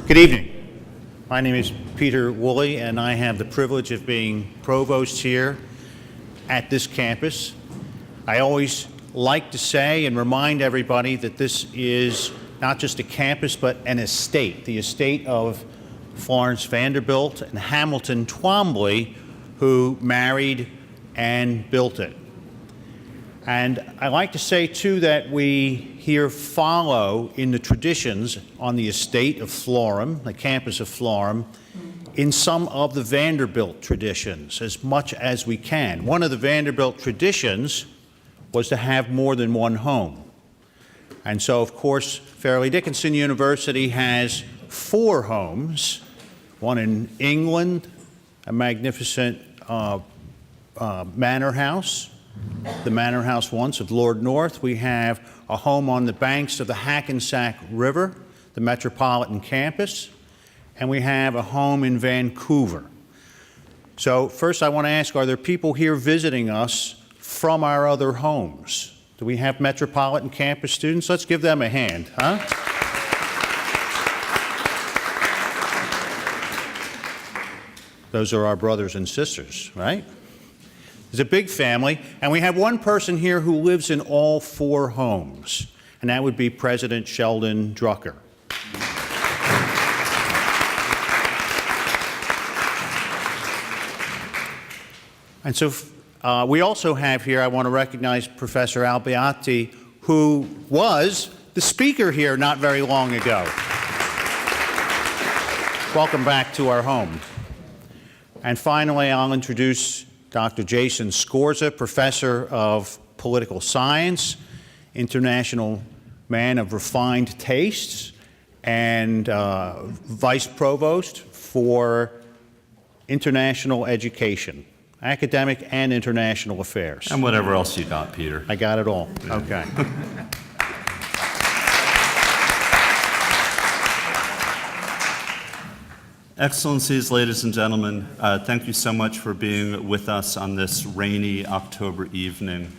Good evening. My name is Peter Woolley, and I have the privilege of being provost here at this campus. I always like to say and remind everybody that this is not just a campus, but an estate, the estate of Florence Vanderbilt and Hamilton Twombly, who married and built it. And I like to say, too, that we here follow in the traditions on the estate of Florham, the campus of Florham, in some of the Vanderbilt traditions as much as we can. One of the Vanderbilt traditions was to have more than one home. And so, of course, Fairleigh Dickinson University has 4 homes, one in England, a magnificent manor house, the manor house once of Lord North. We have a home on the banks of the Hackensack River, the Metropolitan Campus, and we have a home in Vancouver. So first I want to ask, are there people here visiting us from our other homes? Do we have Metropolitan Campus students? Let's give them a hand, huh? Those are our brothers and sisters, right? It's a big family, and we have one person here who lives in all 4 homes, and that would be President Sheldon Drucker. And so we also have here, I want to recognize Professor Albiati, who was the speaker here not very long ago. Welcome back to our home. And finally, I'll introduce Dr. Jason Scorza, Professor of Political Science, international man of refined tastes, and Vice Provost for International Education, Academic and International Affairs. And whatever else you got, Peter. I got it all. Yeah. Okay. Excellencies, ladies and gentlemen, thank you so much for being with us on this rainy October evening.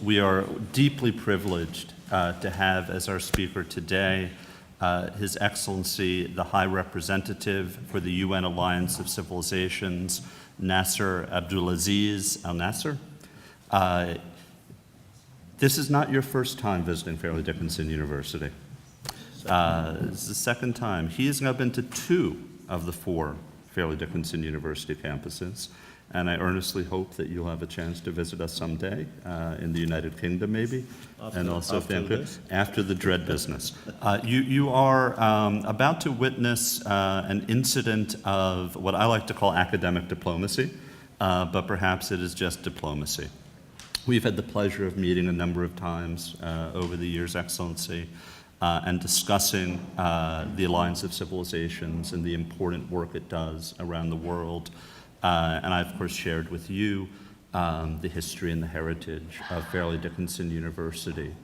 We are deeply privileged to have as our speaker today His Excellency, the High Representative for the UN Alliance of Civilizations, Nasser Abdulaziz Al-Nasser. This is not your first time visiting Fairleigh Dickinson University. This is the second time. He has now been to 2 of the 4 Fairleigh Dickinson University campuses, and I earnestly hope that you'll have a chance to visit us someday in the United Kingdom, maybe, and also after the dread business. You are about to witness an incident of what I like to call academic diplomacy, but perhaps it is just diplomacy. We've had the pleasure of meeting a number of times over the years, Excellency, and discussing the Alliance of Civilizations and the important work it does around the world. And I, of course, shared with you the history and the heritage of Fairleigh Dickinson University.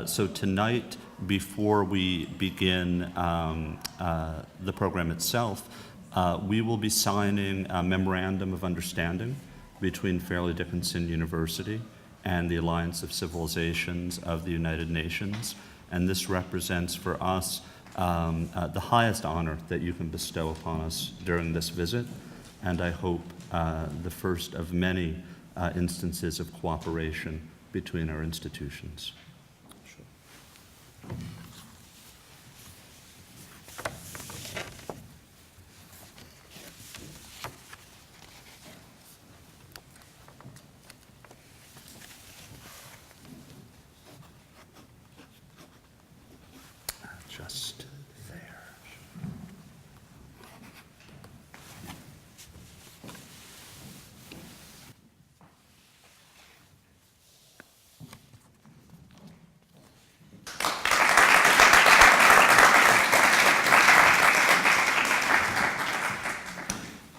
So tonight, before we begin the program itself, we will be signing a memorandum of understanding between Fairleigh Dickinson University and the Alliance of Civilizations of the United Nations. And this represents for us the highest honor that you can bestow upon us during this visit, and I hope the first of many instances of cooperation between our institutions. Sure. Just there.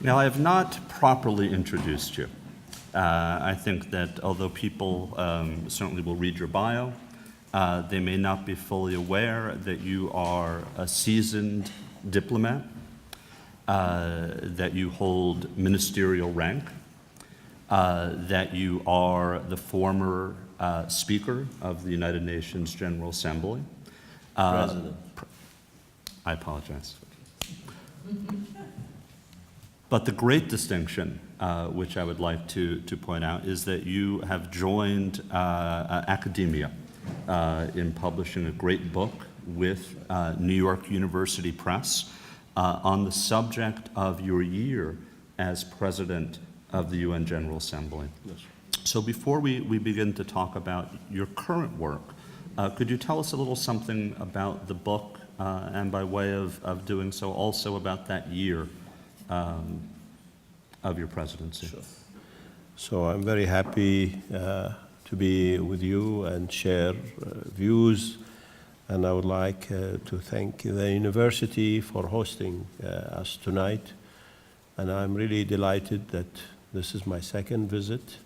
Now, I have not properly introduced you. I think that although people certainly will read your bio, they may not be fully aware that you are a seasoned diplomat, that you hold ministerial rank, that you are the former Speaker of the United Nations General Assembly. President. I apologize. But the great distinction, which I would like to point out, is that you have joined academia in publishing a great book with New York University Press on the subject of your year as President of the UN General Assembly. Yes. So before we begin to talk about your current work, could you tell us a little something about the book, and by way of doing so, also about that year of your presidency? Sure. So I'm very happy to be with you and share views, and I would like to thank the university for hosting us tonight. And I'm really delighted that this is my second visit.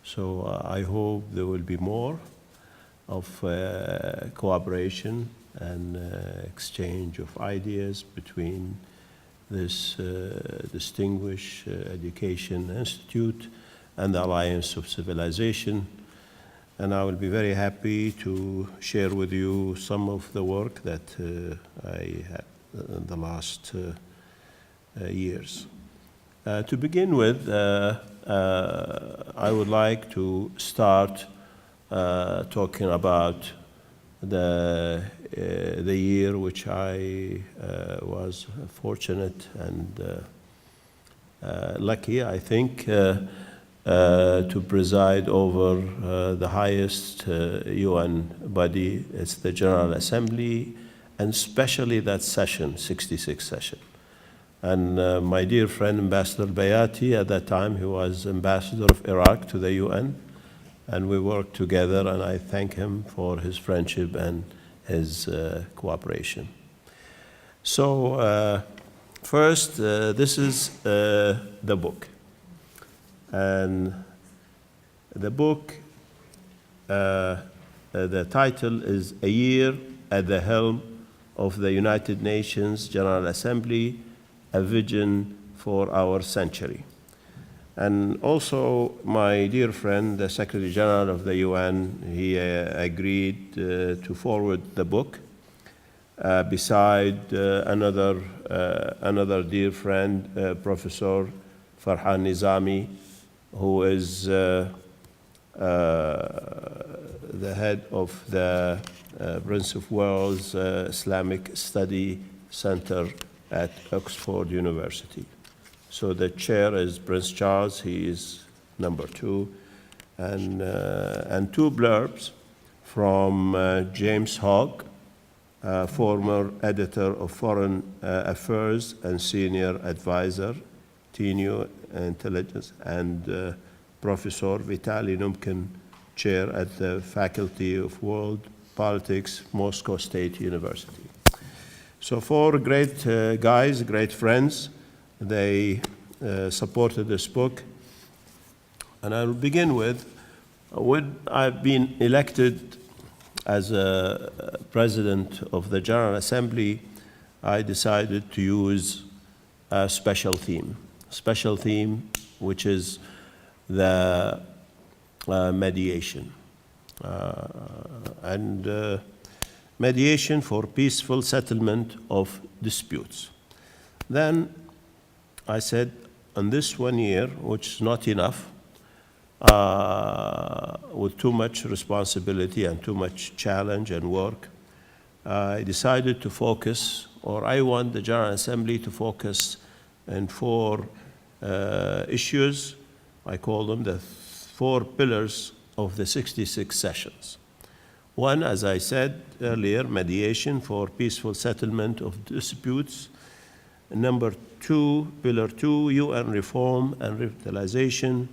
So I hope there will be more of cooperation and exchange of ideas between this distinguished education institute and the Alliance of Civilization. And I will be very happy to share with you some of the work that I had in the last years. To begin with, I would like to start talking about the year which I was fortunate and lucky, I think, to preside over the highest UN body. It's the General Assembly, and especially that session, 66th session. And my dear friend, Ambassador Bayati, at that time, he was ambassador of Iraq to the UN, and we worked together, and I thank him for his friendship and his cooperation. So first, this is the book. And the book, the title is A Year at the Helm of the United Nations General Assembly, A Vision for Our Century. And also, my dear friend, the Secretary General of the UN, he agreed to forward the book beside another dear friend, Professor Farhan Nizami, who is the head of the Prince of Wales Islamic Study Center at Oxford University. So the chair is Prince Charles, he is number 2, and 2 blurbs from James Hogg, former editor of Foreign Affairs and senior advisor, TNU Intelligence, and Professor Vitaly Numkin, chair at the Faculty of World Politics, Moscow State University. So 4 great guys, great friends, they supported this book. And I'll begin with, when I've been elected as a president of the General Assembly, I decided to use a special theme which is the mediation. Mediation for peaceful settlement of disputes. Then I said, on this 1 year, which is not enough, with too much responsibility and too much challenge and work, I decided to focus, or I want the General Assembly to focus on 4 issues. I call them the 4 pillars of the 66 sessions. 1, as I said earlier, mediation for peaceful settlement of disputes. Number 2, pillar 2, UN reform and revitalization.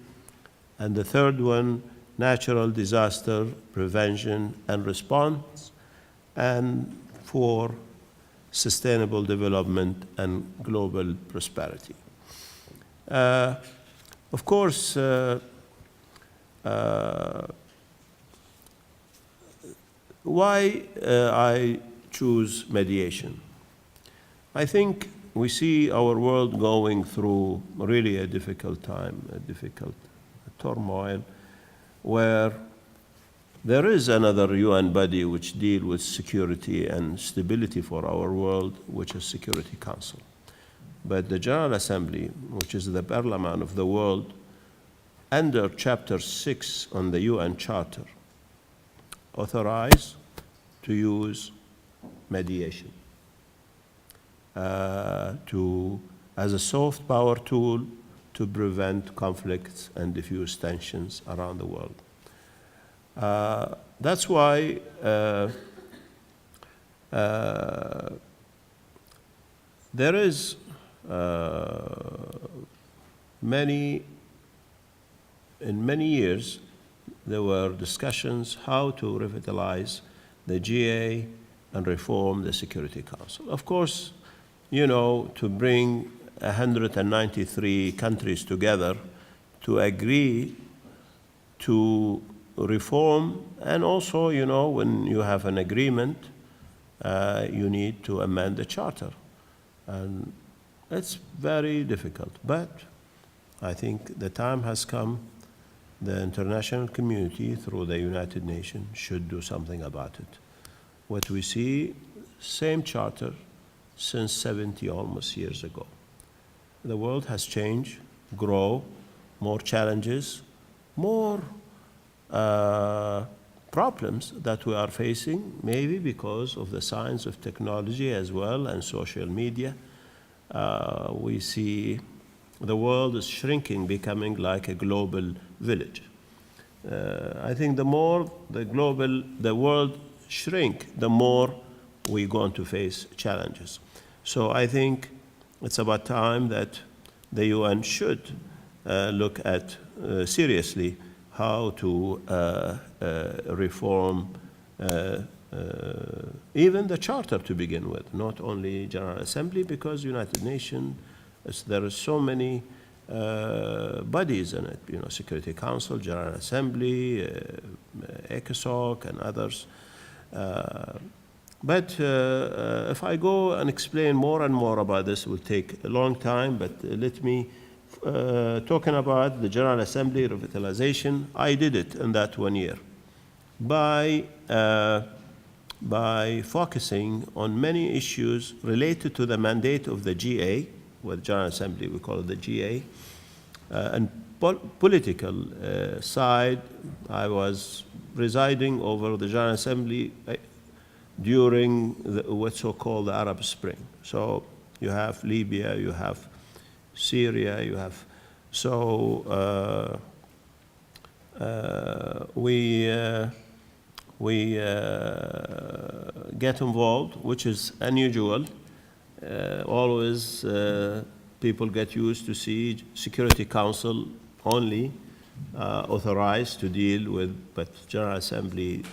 And the 3rd one, natural disaster prevention and response. And 4, sustainable development and global prosperity. Of course, why I choose mediation? I think we see our world going through really a difficult time, a difficult turmoil, where there is another UN body which deals with security and stability for our world, which is Security Council. But the General Assembly, which is the parliament of the world, under Chapter 6 on the UN Charter, authorized to use mediation as a soft power tool to prevent conflicts and diffuse tensions around the world. That's why there is in many years, there were discussions how to revitalize the GA and reform the Security Council. Of course, you know, to bring 193 countries together to agree to reform, and also, you know, when you have an agreement, you need to amend the charter. And it's very difficult, but I think the time has come. The international community, through the United Nations, should do something about it. What we see, same charter since 70 almost years ago. The world has changed, grow, more challenges, more problems that we are facing, maybe because of the science of technology as well and social media. We see the world is shrinking, becoming like a global village. I think the more the world shrink, the more we're going to face challenges. So I think it's about time that the UN should look at seriously how to reform even the charter to begin with, not only General Assembly, because United Nations, there are so many bodies in it, you know, Security Council, General Assembly, UNAOC, and others. But if I go and explain more and more about this, it will take a long time, but let me, talking about the General Assembly revitalization, I did it in that 1 year by focusing on many issues related to the mandate of the GA, with General Assembly, we call it the GA, and political side, I was presiding over the General Assembly during what's so-called the Arab Spring. So you have Libya, you have Syria, you have, so we get involved, which is unusual. Always people get used to see Security Council only authorized to deal with, but General Assembly,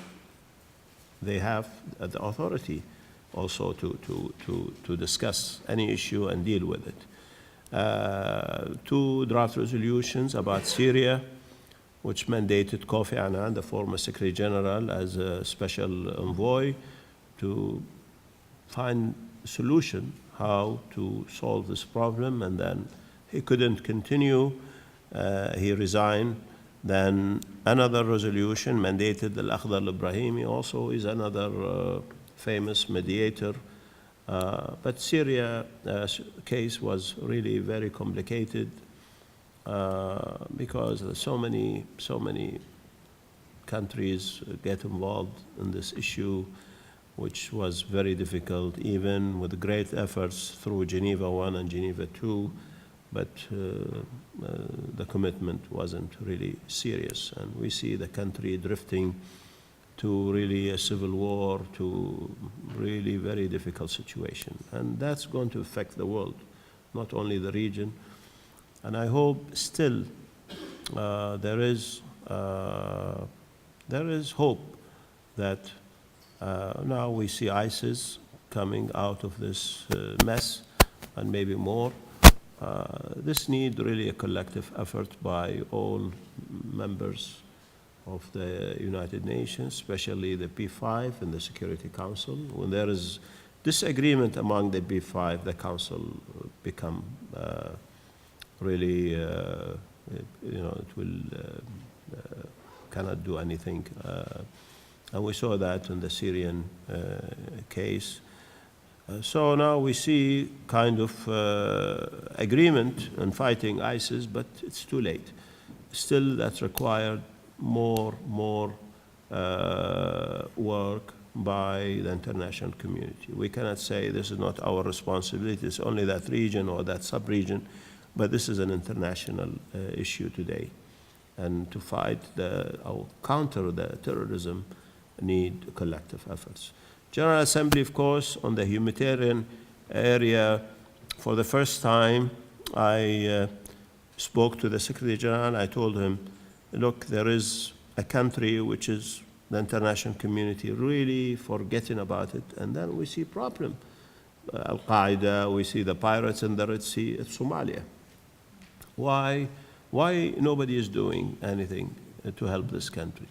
they have the authority also to discuss any issue and deal with it. 2 draft resolutions about Syria, which mandated Kofi Annan, the former Secretary General, as a special envoy to find solution how to solve this problem, and then he couldn't continue. He resigned. Then another resolution mandated Al-Akhdar al-Ibrahimi, also is another famous mediator. But Syria case was really very complicated because so many countries get involved in this issue, which was very difficult, even with great efforts through Geneva I and Geneva II, but the commitment wasn't really serious. And we see the country drifting to really a civil war, to really very difficult situation. And that's going to affect the world, not only the region. And I hope still there is hope that now we see ISIS coming out of this mess, and maybe more. This needs really a collective effort by all members of the United Nations, especially the P5 and the Security Council. When there is disagreement among the P5, the Council become really, it will cannot do anything. And we saw that in the Syrian case. So now we see kind of agreement on fighting ISIS, but it's too late. Still, that's required more work by the international community. We cannot say this is not our responsibility, it's only that region or that sub-region, but this is an international issue today. And to fight or counter the terrorism need collective efforts. General Assembly, of course, on the humanitarian area, for the first time, I spoke to the Secretary General. I told him, look, there is a country which is the international community really forgetting about it, and then we see problem. Al-Qaeda, we see the pirates in the Red Sea, it's Somalia. Why nobody is doing anything to help this country?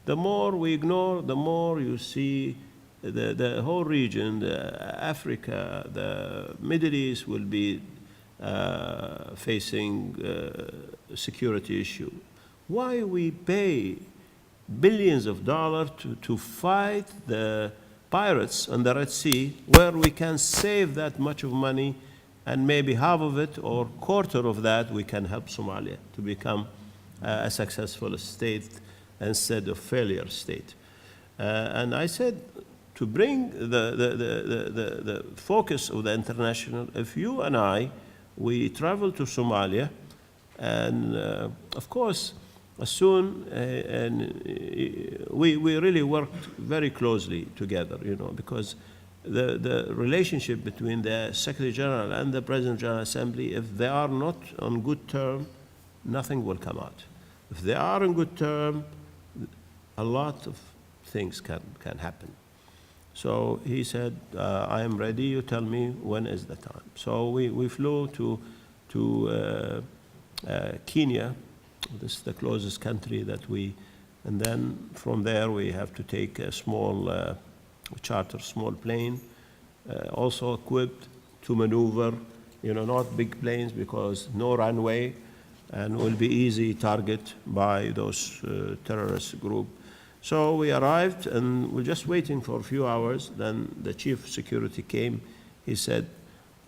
The more we ignore, the more you see the whole region, Africa, the Middle East will be facing a security issue. Why we pay billions of dollars to fight the pirates on the Red Sea, where we can save that much of money, and maybe half of it or quarter of that we can help Somalia to become a successful state instead of failure state. And I said, to bring the focus of the international, if you and we travel to Somalia, and of course, as soon, and we really worked very closely together, because the relationship between the Secretary General and the President General Assembly, if they are not on good term, nothing will come out. If they are on good term, a lot of things can happen. So he said, I am ready, you tell me when is the time. So we flew to Kenya. This is the closest country that and then from there we have to take a small, charter small plane, also equipped to maneuver, not big planes because no runway, and will be easy target by those terrorist group. So we arrived and we're just waiting for a few hours. Then the chief security came. He said,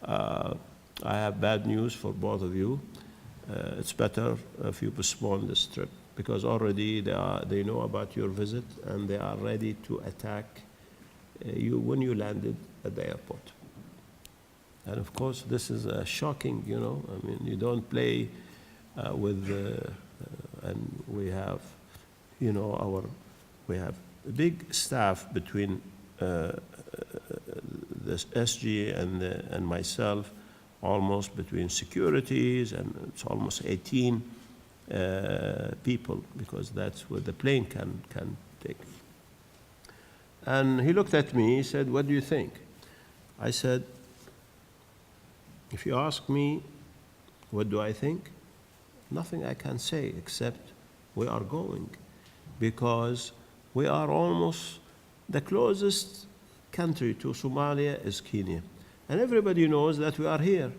I have bad news for both of you. It's better if you postpone this trip, because already they know about your visit and they are ready to attack you when you landed at the airport. And of course, this is shocking, I mean, you don't play with, and we have, we have a big staff between the SG and myself, almost between securities, and it's almost 18 people, because that's what the plane can take. And he looked at me, he said, what do you think? I said, if you ask me, what do I think? Nothing I can say except we are going, because we are almost the closest country to Somalia is Kenya. And everybody knows that we are here.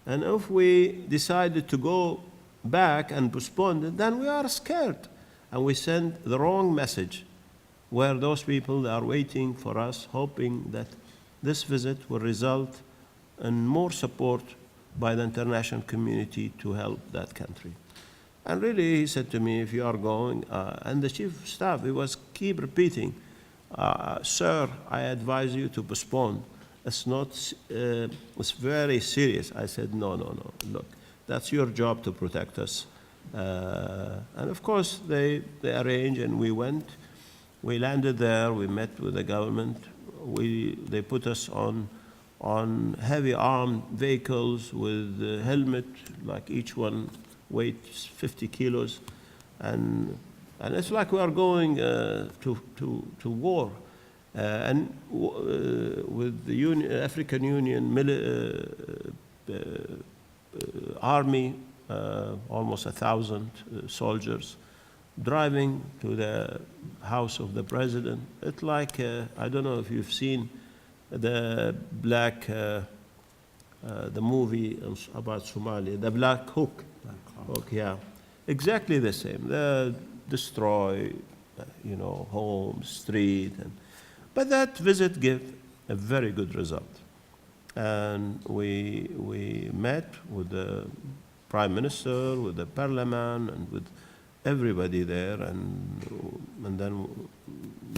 And if we decided to go back and postpone it, then we are scared. And we send the wrong message, where those people are waiting for us, hoping that this visit will result in more support by the international community to help that country. And really, he said to me, if you are going, and the chief of staff, he was keep repeating, sir, I advise you to postpone. It's not, it's very serious. I said, no, look, that's your job to protect us. And of course, they arranged and we went. We landed there, we met with the government. They put us on heavy armed vehicles with helmet, like each one weighs 50 kilos. And it's like we are going to war. And with the African Union army, almost 1,000 soldiers, driving to the house of the president. It's like, I don't know if you've seen the the movie about Somalia, the Black Hook. Yeah, exactly the same. destroy, homes, street. But that visit gave a very good result. And we met with the Prime Minister, with the Parliament, and with everybody there. And then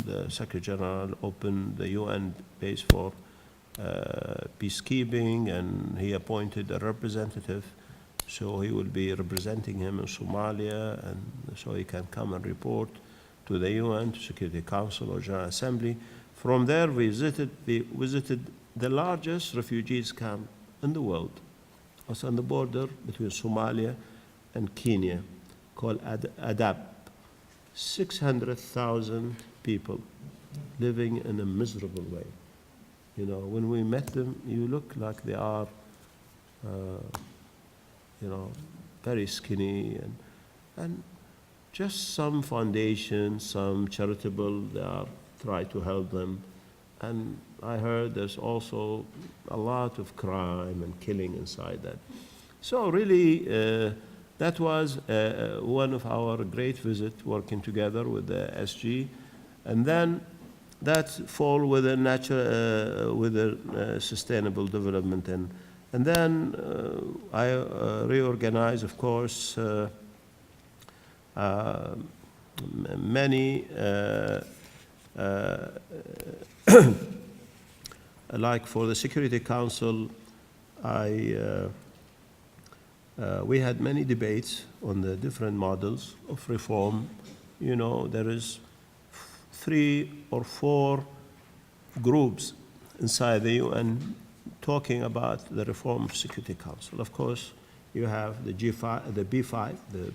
the Secretary General opened the UN base for peacekeeping, and he appointed a representative. So he will be representing him in Somalia, and so he can come and report to the UN, to Security Council or General Assembly. From there, we visited the largest refugees camp in the world. It was on the border between Somalia and Kenya, called Adab. 600,000 people living in a miserable way. When we met them, you look like they are, very skinny, and just some foundation, some charitable, they are try to help them. And I heard there's also a lot of crime and killing inside that. So really, that was one of our great visits, working together with the SG. And then that fall within sustainable development. And then I reorganized, of course, many, like for the Security Council, we had many debates on the different models of reform. There is 3 or 4 groups inside the UN talking about the reform of Security Council. Of course, you have the G5, the B5, the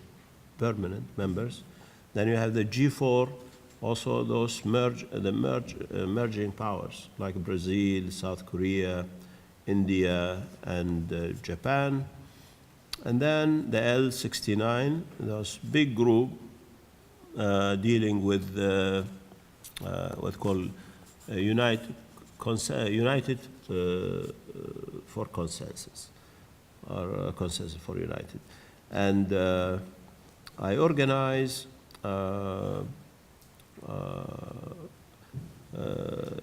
permanent members. Then you have the G4, also those merging powers like Brazil, South Korea, India, and Japan. And then the L69, those big group dealing with what's called United for Consensus, or Consensus for United. And I organize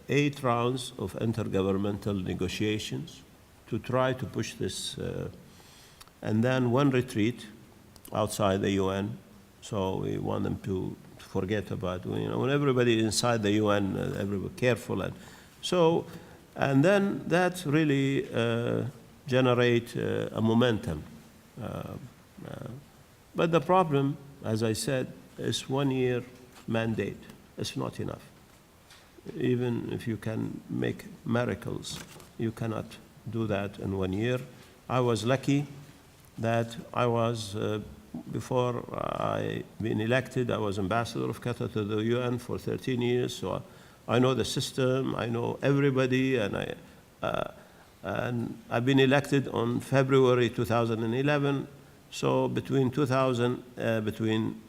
8 rounds of intergovernmental negotiations to try to push this, and then 1 retreat outside the UN. So we want them to forget about, when everybody inside the UN, everybody careful. And then that really generate a momentum. But the problem, as I said, is 1-year mandate. It's not enough. Even if you can make miracles, you cannot do that in 1 year. I was lucky that I was, before I been elected, I was ambassador of Qatar to the UN for 13 years. So I know the system, I know everybody, and I've been elected on February 2011. So between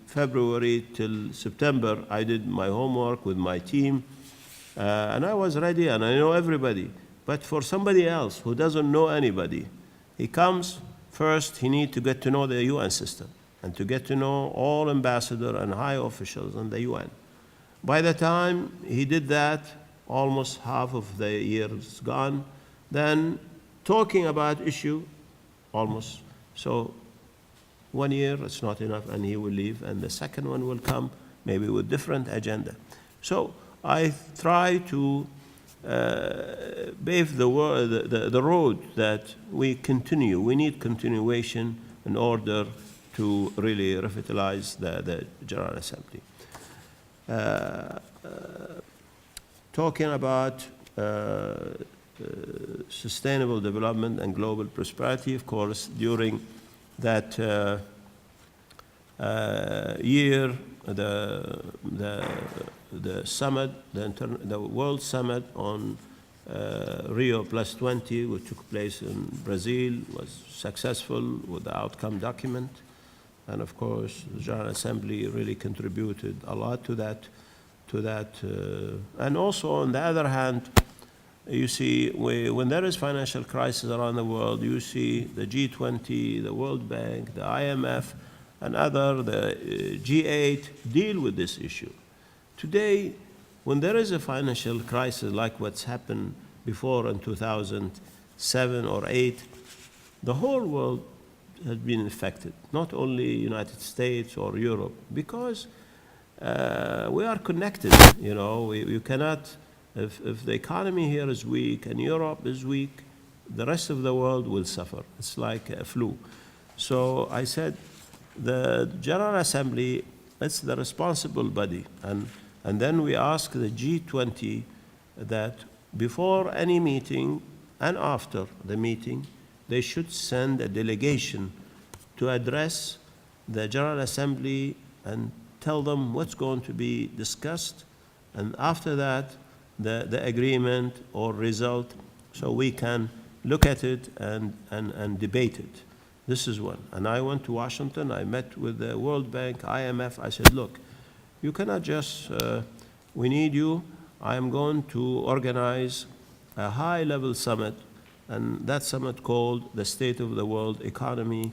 February till September, I did my homework with my team, and I was ready, and I know everybody. But for somebody else who doesn't know anybody, he comes first, he needs to get to know the UN system and to get to know all ambassadors and high officials in the UN. By the time he did that, almost half of the year is gone. Then talking about issue, almost. So 1 year, it's not enough, and he will leave, and the second one will come, maybe with different agenda. So I try to pave the road that we continue. We need continuation in order to really revitalize the General Assembly. Talking about sustainable development and global prosperity, of course, during that year, the summit, the World Summit on Rio +20, which took place in Brazil, was successful with the outcome document. And of course, the General Assembly really contributed a lot to that. And also, on the other hand, you see, when there is financial crisis around the world, you see the G20, the World Bank, the IMF, and other, the G8, deal with this issue. Today, when there is a financial crisis like what's happened before in 2007 or 8, the whole world has been affected, not only United States or Europe, because we are connected. You know, you cannot, if the economy here is weak and Europe is weak, the rest of the world will suffer. It's like a flu. So I said, the General Assembly, it's the responsible body. And then we ask the G20 that before any meeting and after the meeting, they should send a delegation to address the General Assembly and tell them what's going to be discussed, and after that, the agreement or result, so we can look at it and debate it. This is one. And I went to Washington, I met with the World Bank, IMF, I said, look, you cannot just, we need you. I am going to organize a high-level summit, and that summit called the State of the World Economy.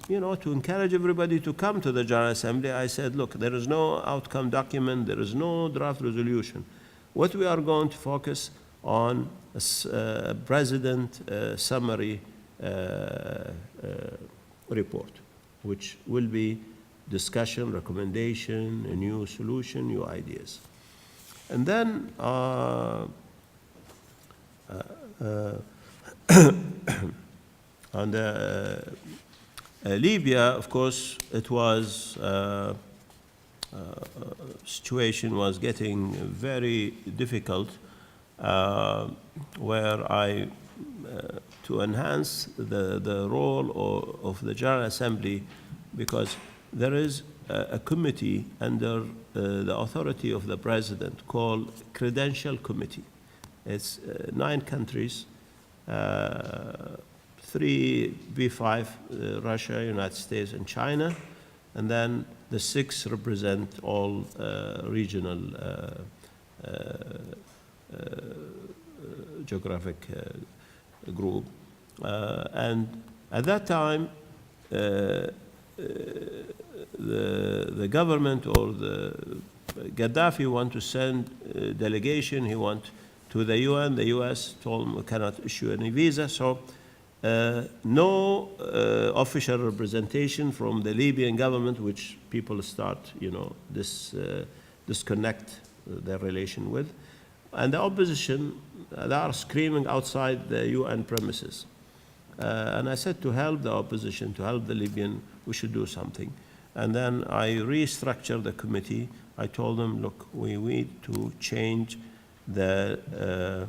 You know, to encourage everybody to come to the General Assembly, I said, look, there is no outcome document, there is no draft resolution. What we are going to focus on is President summary report, which will be discussion, recommendation, a new solution, new ideas. And then on Libya, of course, it was situation was getting very difficult, where I to enhance the role of the General Assembly, because there is a committee under the authority of the President called Credential Committee. It's 9 countries, 3 B5, Russia, United States, and China, and then the 6 represent all regional geographic group. And at that time, the government or the Gaddafi want to send a delegation. He want to the UN. The US told him we cannot issue any visa. So no official representation from the Libyan government, which people start, you know, disconnect their relation with. And the opposition, they are screaming outside the UN premises. And I said, to help the opposition, to help the Libyan, we should do something. And then I restructured the committee. I told them, look, we need to change the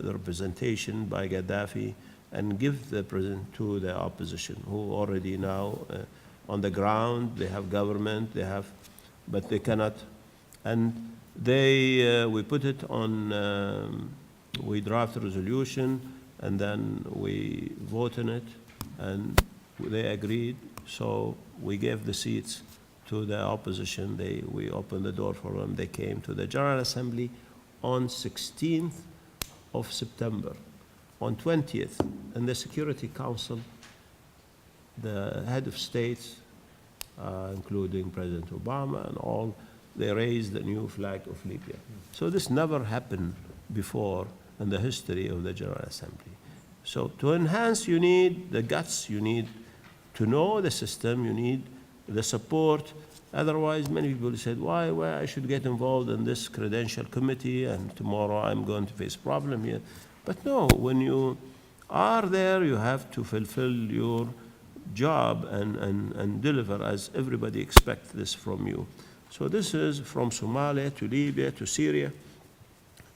representation by Gaddafi and give the president to the opposition, who already now on the ground, they have government, they have, but they cannot. And they, we put it on, we draft a resolution, and then we vote on it, and they agreed. So we gave the seats to the opposition. We opened the door for them. They came to the General Assembly on 16th of September. On 20th, in the Security Council, the head of states, including President Obama and all, they raised the new flag of Libya. So this never happened before in the history of the General Assembly. So to enhance, you need the guts, you need to know the system, you need the support. Otherwise, many people said, why I should get involved in this credential committee, and tomorrow I'm going to face problem here. But no, when you are there, you have to fulfill your job and deliver, as everybody expects this from you. So this is from Somalia to Libya to Syria,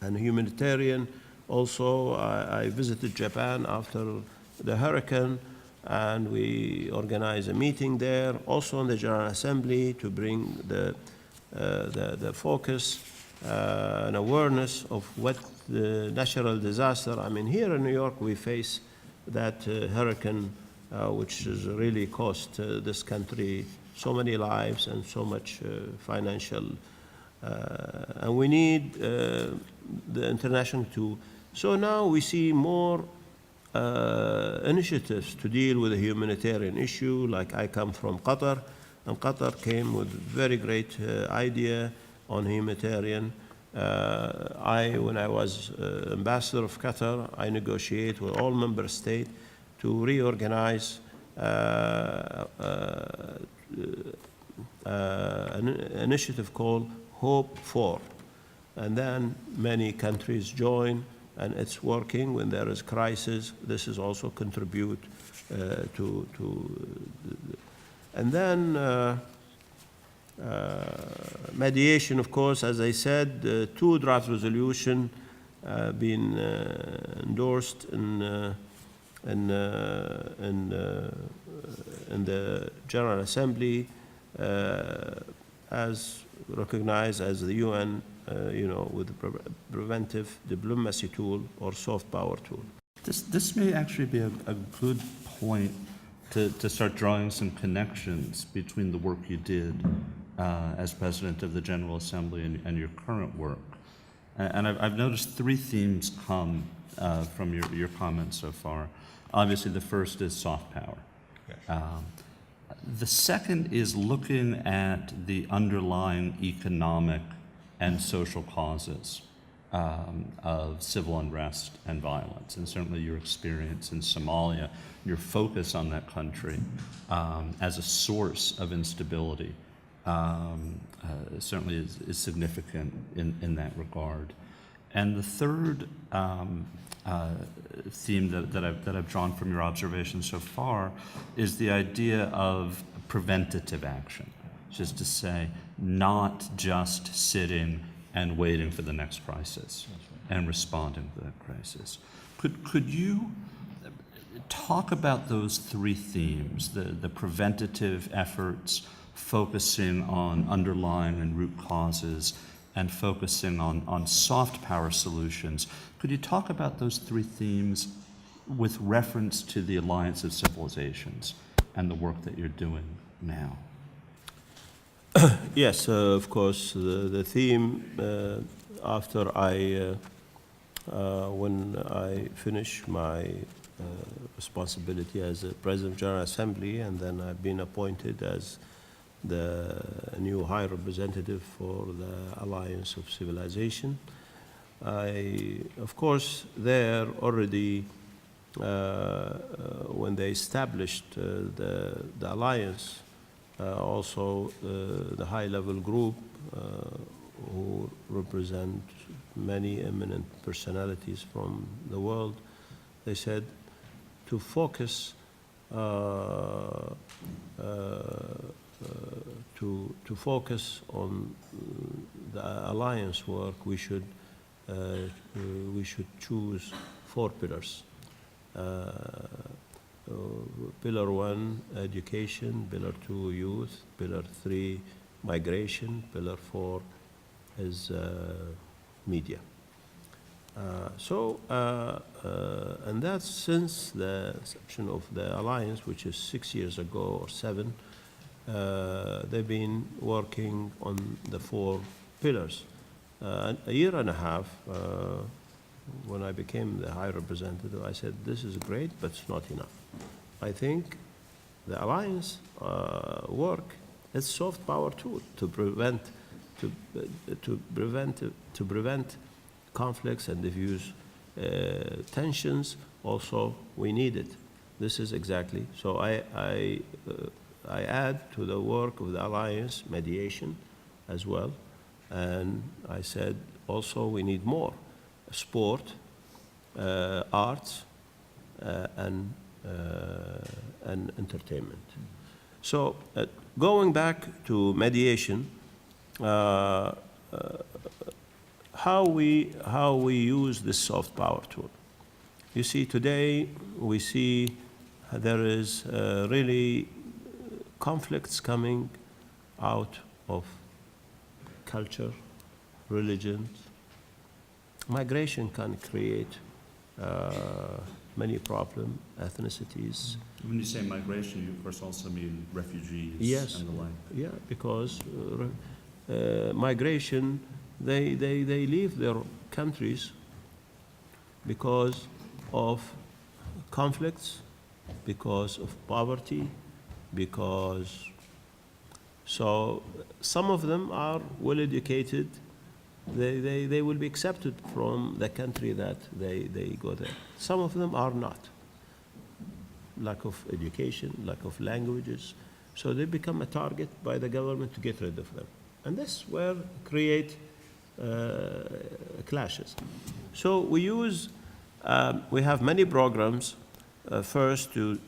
and humanitarian. Also, I visited Japan after the hurricane, and we organized a meeting there, also in the General Assembly, to bring the focus and awareness of what the natural disaster. I mean, here in New York, we face that hurricane, which has really cost this country so many lives and so much financial. And we need the international to. So now we see more initiatives to deal with a humanitarian issue. Like I come from Qatar, and Qatar came with very great idea on humanitarian. When I was ambassador of Qatar, I negotiate with all member states to reorganize an initiative called Hope For. And then many countries join, and it's working. When there is crisis, this is also contribute and then mediation, of course, as I said, 2 draft resolution been endorsed in the General Assembly as recognized as the UN, with the preventive diplomacy tool or soft power tool. This may actually be a good point to start drawing some connections between the work you did as President of the General Assembly and your current work. And I've noticed 3 themes come from your comments so far. Obviously, the first is soft power. The second is looking at the underlying economic and social causes of civil unrest and violence, and certainly your experience in Somalia, your focus on that country as a source of instability certainly is significant in that regard. And the third theme that I've drawn from your observations so far is the idea of preventative action, which is to say, not just sitting and waiting for the next crisis and responding to that crisis. Could you talk about those 3 themes, the preventative efforts, focusing on underlying and root causes, and focusing on soft power solutions? Could you talk about those 3 themes with reference to the Alliance of Civilizations and the work that you're doing now? Yes, of course. The theme after when I finish my responsibility as a President of General Assembly, and then I've been appointed as the new High Representative for the Alliance of Civilization. Of course, there already, when they established the Alliance, also the high-level group who represent many eminent personalities from the world, they said to focus to focus on the alliance work, we should choose 4 pillars. Pillar 1, education. Pillar 2, youth. Pillar 3, migration. Pillar 4 is media. And that's since the inception of the alliance, which is 6 years ago or 7. They've been working on the 4 pillars. A year and a half, when I became the High Representative, I said, this is great, but it's not enough. I think the alliance work is soft power tool to prevent conflicts and diffuse tensions. Also, we need it. This is exactly. So I add to the work of the alliance mediation as well, and I said also we need more sport, arts, and entertainment. So going back to mediation, how we use this soft power tool. You see, today we see there is really conflicts coming out of culture, religion. Migration can create many problems, ethnicities. When you say migration, you of course also mean refugees and the like. Yeah, because migration, they leave their countries because of conflicts, because of poverty, because so some of them are well educated. They will be accepted from the country that they go there. Some of them are not. Lack of education, lack of languages. So they become a target by the government to get rid of them. And this will create clashes. So we use, we have many programs, first to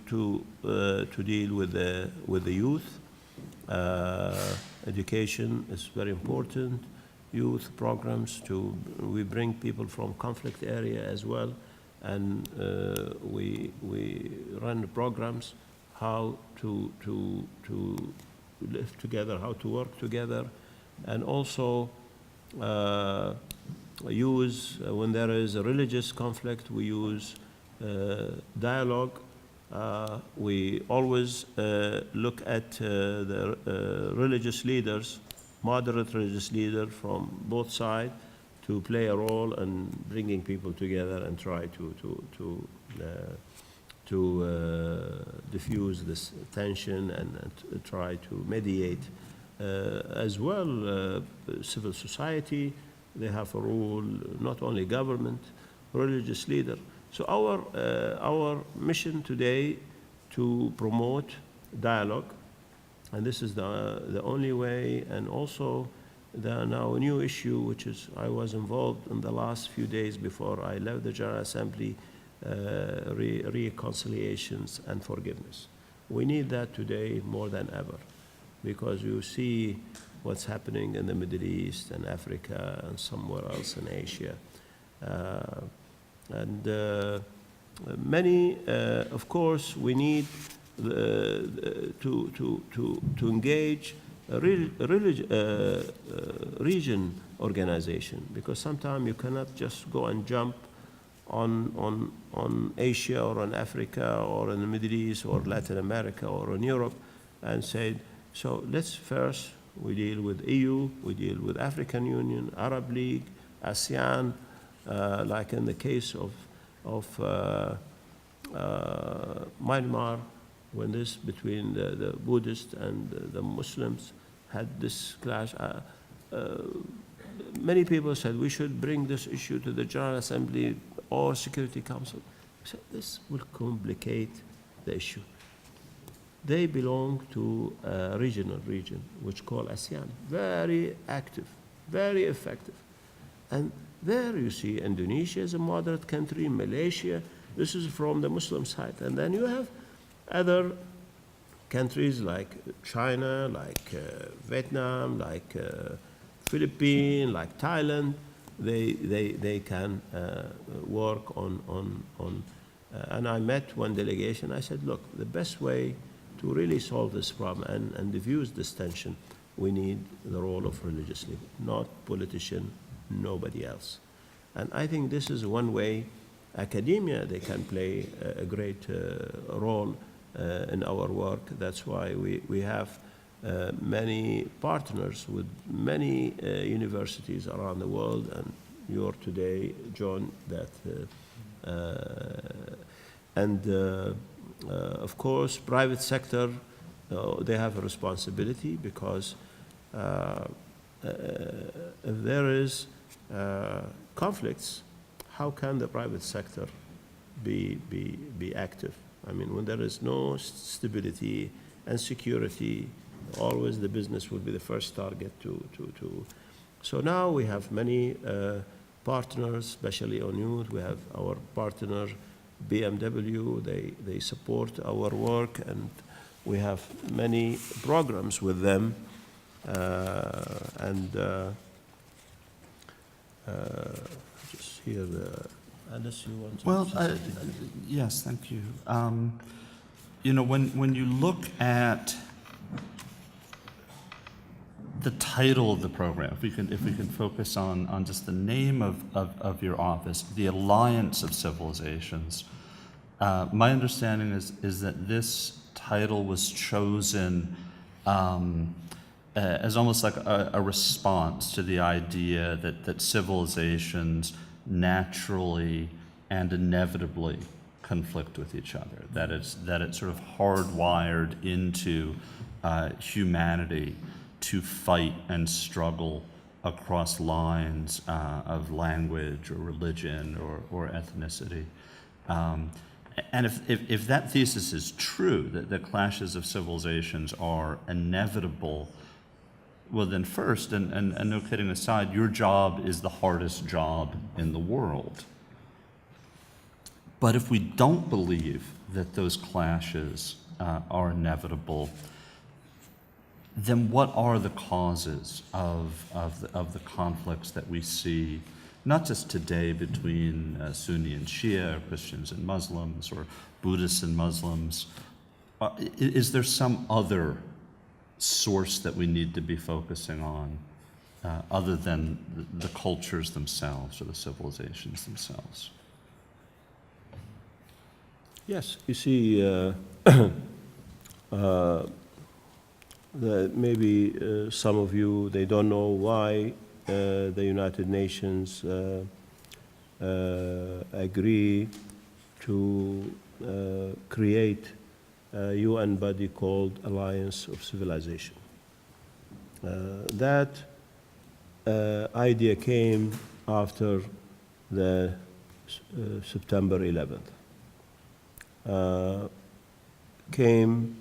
deal with the youth. Education is very important. Youth programs we bring people from conflict area as well, and we run programs how to live together, how to work together, and also use when there is a religious conflict, we use dialogue. We always look at the religious leaders, moderate religious leaders from both sides, to play a role in bringing people together and try to diffuse this tension and try to mediate. As well, civil society, they have a role, not only government, religious leader. So our mission today to promote dialogue, and this is the only way, and also now a new issue, which is I was involved in the last few days before I left the General Assembly, reconciliations and forgiveness. We need that today more than ever, because you see what's happening in the Middle East and Africa and somewhere else in Asia. Many, of course, we need to engage a region organization, because sometimes you cannot just go and jump on Asia or on Africa or in the Middle East or Latin America or in Europe and say, so let's first we deal with EU, we deal with African Union, Arab League, ASEAN, like in the case of Myanmar, when this between the Buddhists and the Muslims had this clash. Many people said we should bring this issue to the General Assembly or Security Council. I said this will complicate the issue. They belong to a regional region, which called ASEAN, very active, very effective. And there you see Indonesia is a moderate country, Malaysia, this is from the Muslim side. And then you have other countries like China, like Vietnam, like Philippines, like Thailand. They can work on and I met one delegation. I said, look, the best way to really solve this problem and diffuse this tension, we need the role of religious leader, not politician, nobody else. And I think this is one way academia, they can play a great role in our work. That's why we have many partners with many universities around the world, and you're today, John, that of course, private sector, they have a responsibility, because if there is conflicts, how can the private sector be active? I mean, when there is no stability and security, always the business will be the first target to. So now we have many partners, especially on youth. We have our partner BMW, they support our work, and we have many programs with them. Just here, unless you want to. Well, yes, thank you. You know, when you look at the title of the program, if we can focus on just the name of your office, the Alliance of Civilizations. My understanding is that this title was chosen as almost like a response to the idea that civilizations naturally and inevitably conflict with each other, that it's sort of hardwired into humanity to fight and struggle across lines of language or religion or ethnicity. And if that thesis is true, that the clashes of civilizations are inevitable, well then first, and no kidding aside, your job is the hardest job in the world. But if we don't believe that those clashes are inevitable, then what are the causes of the conflicts that we see, not just today between Sunni and Shia, or Christians and Muslims, or Buddhists and Muslims? Is there some other source that we need to be focusing on other than the cultures themselves or the civilizations themselves? Yes, you see, maybe some of you, they don't know why the United Nations agree to create a UN body called Alliance of Civilization. That idea came after the September 11th. Came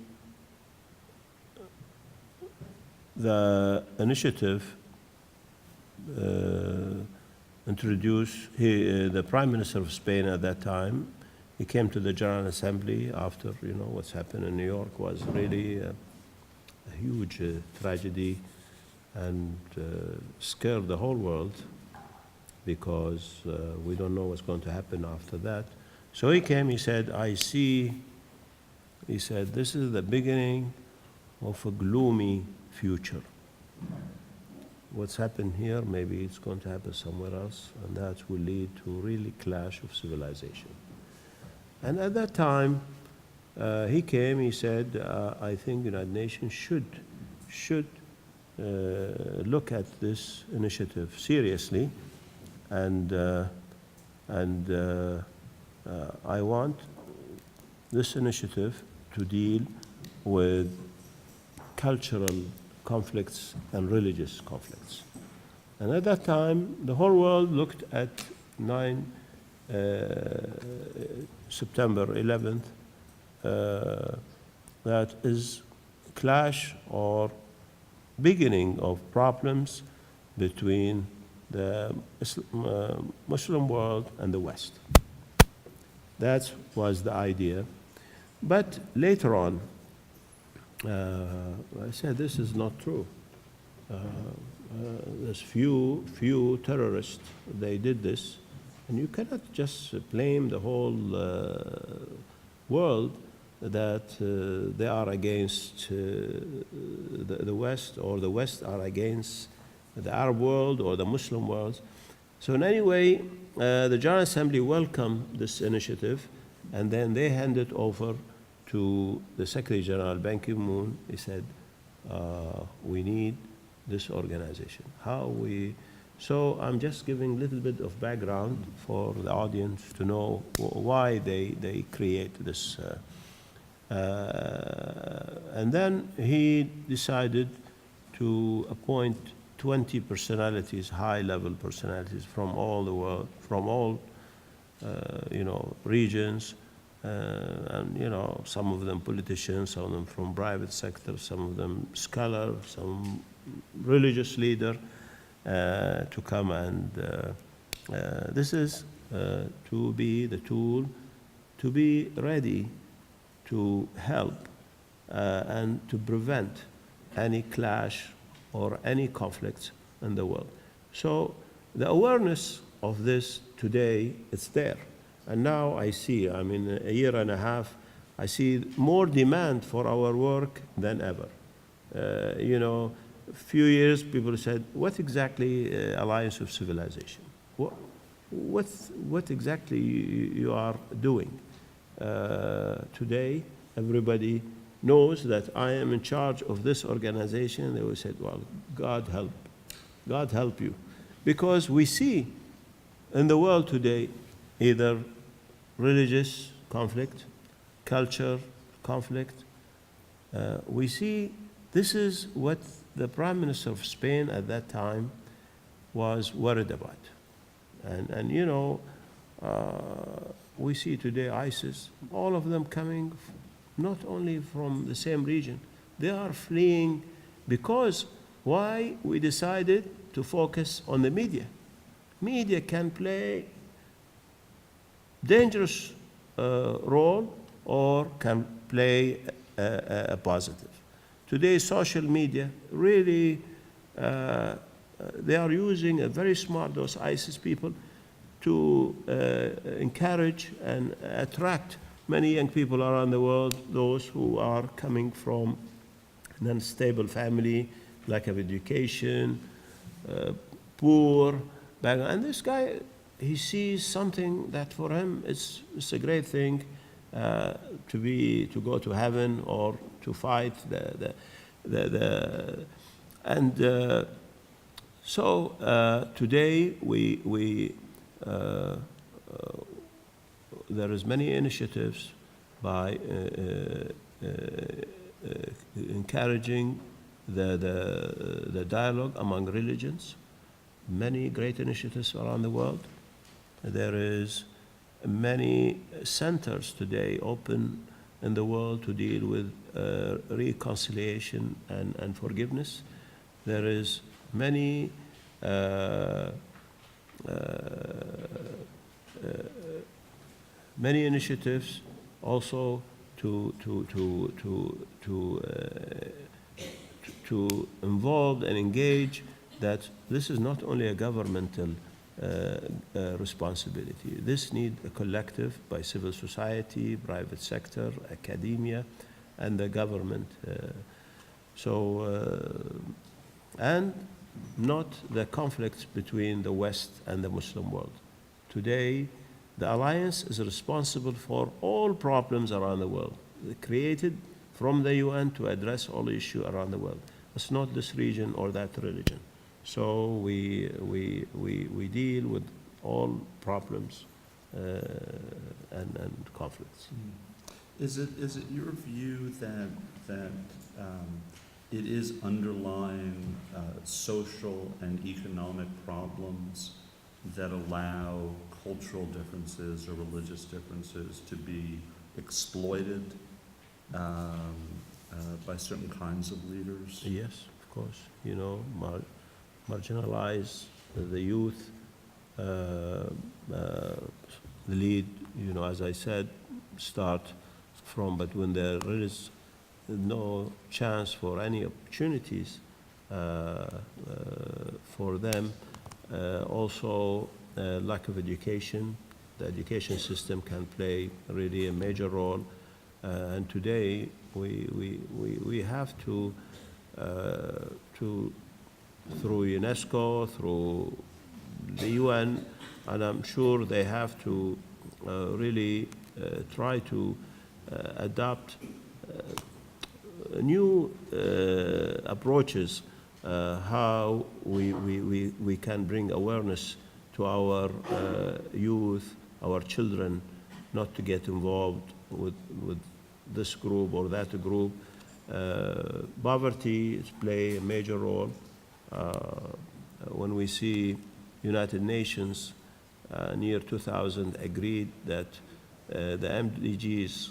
the initiative introduced, the Prime Minister of Spain at that time, he came to the General Assembly after, what's happened in New York was really a huge tragedy and scared the whole world because we don't know what's going to happen after that. So he came, he said, he said, this is the beginning of a gloomy future. What's happened here, maybe it's going to happen somewhere else, and that will lead to really clash of civilization. And at that time, he came, he said, I think the United Nations should look at this initiative seriously, and I want this initiative to deal with cultural conflicts and religious conflicts. And at that time, the whole world looked at September 11th, that is clash or beginning of problems between the Muslim world and the West. That was the idea. But later on, I said, this is not true. There's few terrorists, they did this, and you cannot just blame the whole world that they are against the West, or the West are against the Arab world or the Muslim world. So in any way, the General Assembly welcomed this initiative, and then they handed over to the Secretary General Ban Ki-moon. He said, we need this organization. So I'm just giving a little bit of background for the audience to know why they create this. And then he decided to appoint 20 personalities, high-level personalities from all the world, from all regions, and some of them politicians, some of them from private sector, some of them scholars, some religious leader, to come and this is to be the tool, to be ready to help and to prevent any clash or any conflicts in the world. So the awareness of this today, it's there. And now I see, in a year and a half, I see more demand for our work than ever. A few years, people said, what exactly Alliance of Civilization? What exactly you are doing? Today, everybody knows that I am in charge of this organization. They will say, well, God help you. Because we see in the world today either religious conflict, culture, conflict. We see this is what the Prime Minister of Spain at that time was worried about. And you know, we see today ISIS, all of them coming not only from the same region, they are fleeing because why we decided to focus on the media. Media can play dangerous role or can play a positive. Today, social media really, they are using a very smart, those ISIS people, to encourage and attract many young people around the world, those who are coming from an unstable family, lack of education, poor background. And this guy, he sees something that for him it's a great thing to go to heaven or to fight so today there is many initiatives by encouraging the dialogue among religions. Many great initiatives around the world. There is many centers today open in the world to deal with reconciliation and forgiveness. There is many many initiatives also to involve and engage that this is not only a governmental responsibility. This needs a collective by civil society, private sector, academia, and the government. And not the conflict between the West and the Muslim world. Today, the alliance is responsible for all problems around the world, created from the UN to address all issues around the world. It's not this region or that religion. So we deal with all problems and conflicts. Is it your view that it is underlying social and economic problems that allow cultural differences or religious differences to be exploited by certain kinds of leaders? Yes, of course. You know, marginalize the youth, the lead, you know, as I said, start from, but when there is no chance for any opportunities for them, also lack of education. The education system can play really a major role. And today we have to through UNESCO, through the UN, and I'm sure they have to really try to adopt new approaches how we can bring awareness to our youth, our children, not to get involved with this group or that group. Poverty plays a major role. When we see United Nations near 2000 agreed that the MDGs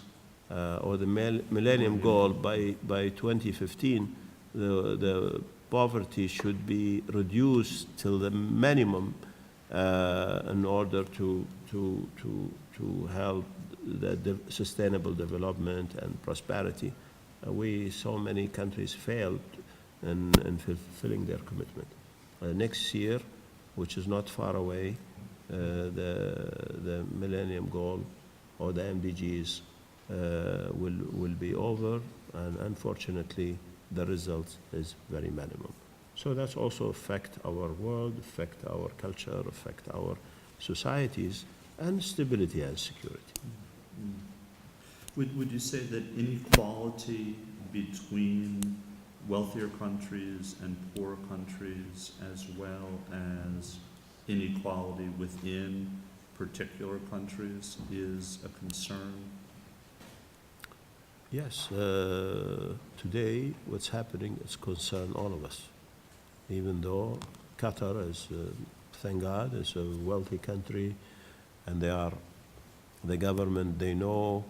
or the Millennium Goal by 2015, the poverty should be reduced till the minimum in order to help the sustainable development and prosperity. So many countries failed in fulfilling their commitment. Next year, which is not far away, the Millennium Goal or the MDGs will be over, and unfortunately, the result is very minimum. So that's also affect our world, affect our culture, affect our societies, and stability and security. Would you say that inequality between wealthier countries and poorer countries, as well as inequality within particular countries is a concern? Yes, today what's happening is concern all of us. Even though Qatar is, thank God, is a wealthy country, and the government, they know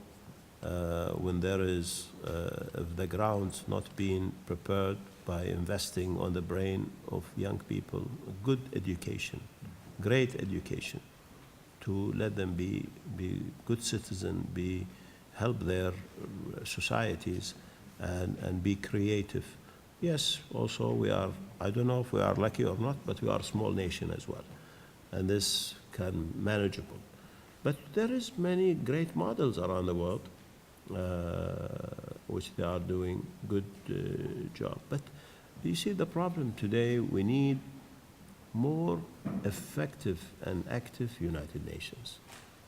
when there is, if the ground's not being prepared by investing on the brain of young people, good education, great education, to let them be good citizens, help their societies, and be creative. Yes, also we are, I don't know if we are lucky or not, but we are a small nation as well, and this can manageable. But there is many great models around the world, which they are doing good job. But you see the problem today, we need more effective and active United Nations.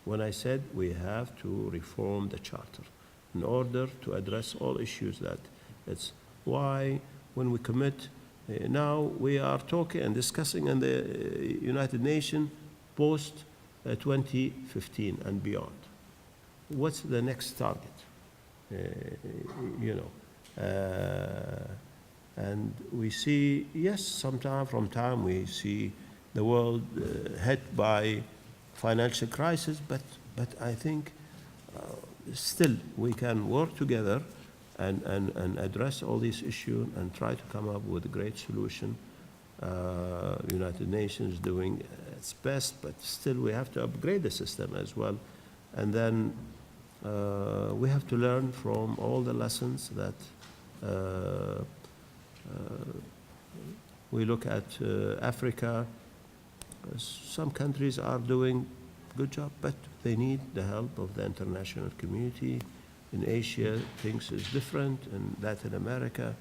When I said we have to reform the charter in order to address all issues, that it's why when we commit, now we are talking and discussing in the United Nations post 2015 and beyond. What's the next target? And we see, yes, sometime from time we see the world hit by financial crisis, but I think still we can work together and address all these issues and try to come up with a great solution. United Nations doing its best, but still we have to upgrade the system as well. And then we have to learn from all the lessons that we look at Africa. Some countries are doing good job, but they need the help of the international community. In Asia, things is different. In Latin America,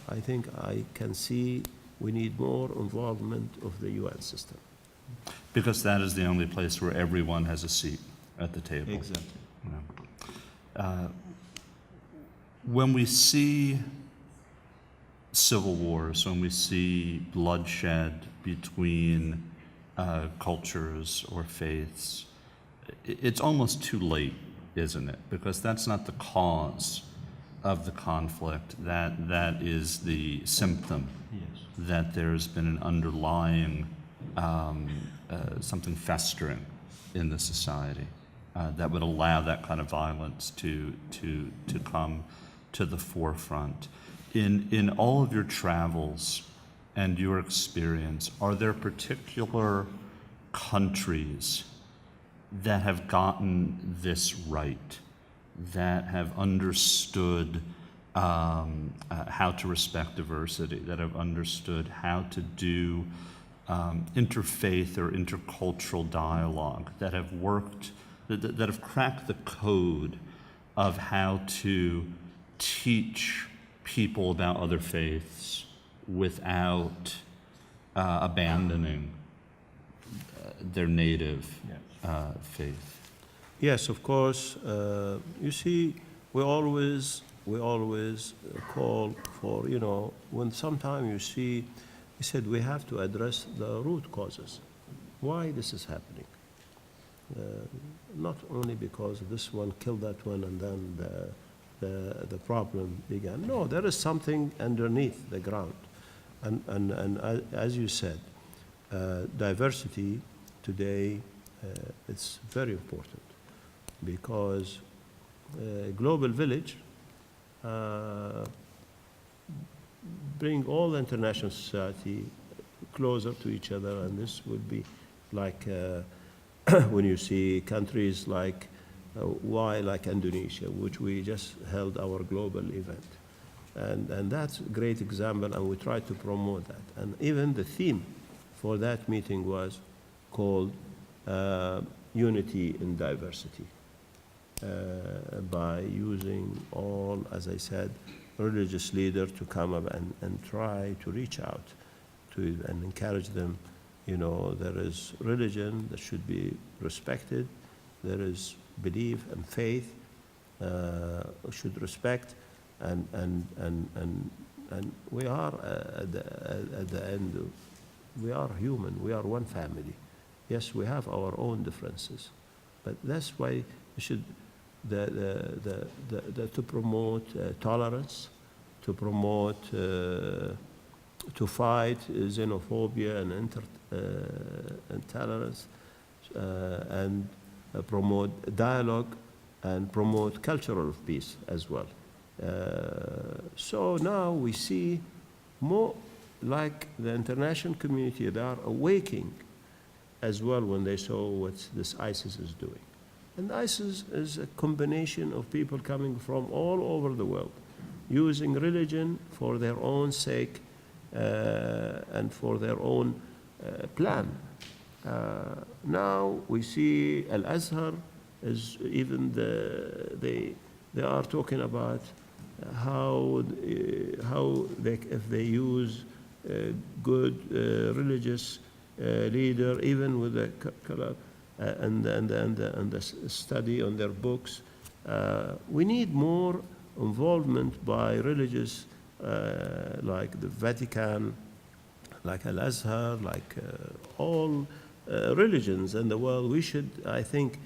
I think I can see we need more involvement of the UN system. Because that is the only place where everyone has a seat at the table. Exactly. When we see civil wars, when we see bloodshed between cultures or faiths, it's almost too late, isn't it? Because that's not the cause of the conflict. That is the symptom. Yes. That there's been an underlying something festering in the society that would allow that kind of violence to come to the forefront. In all of your travels and your experience, are there particular countries that have gotten this right, that have understood how to respect diversity, that have understood how to do interfaith or intercultural dialogue, that have worked, that have cracked the code of how to teach people about other faiths without abandoning their native faith? Yes, of course. You see, we always call for, when sometime you see, he said we have to address the root causes. Why this is happening? Not only because this one killed that one and then the problem began. No, there is something underneath the ground. And as you said, diversity today, it's very important, because global village bring all the international society closer to each other, and this would be like when you see countries like like Indonesia, which we just held our global event. And that's a great example, and we try to promote that. And even the theme for that meeting was called Unity in Diversity, by using all, as I said, religious leaders to come up and try to reach out to and encourage them. There is religion that should be respected. There is belief and faith should respect, and we are at the end. We are human. We are one family, Yes, we have our own differences, but that's why we should to promote tolerance, to promote, to fight xenophobia and intolerance, and promote dialogue and promote cultural peace as well. So now we see more like the international community, they are awakening as well when they saw what this ISIS is doing. And ISIS is a combination of people coming from all over the world, using religion for their own sake and for their own plan. Now we see Al-Azhar is even they are talking about how if they use good religious leader, even with the color and the study on their books, we need more involvement by religious like the Vatican, like Al-Azhar, like all religions in the world. We should, I think,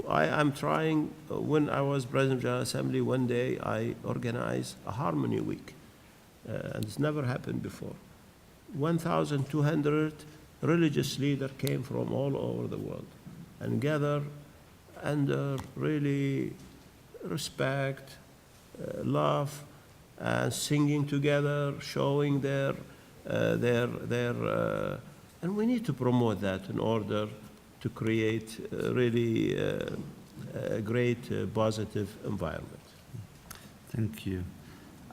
I'm trying, when I was President of the General Assembly, one day I organized a Harmony Week, and it's never happened before. 1,200 religious leaders came from all over the world and gathered under really respect, love, and singing together, showing their and we need to promote that in order to create really a great positive environment. Thank you.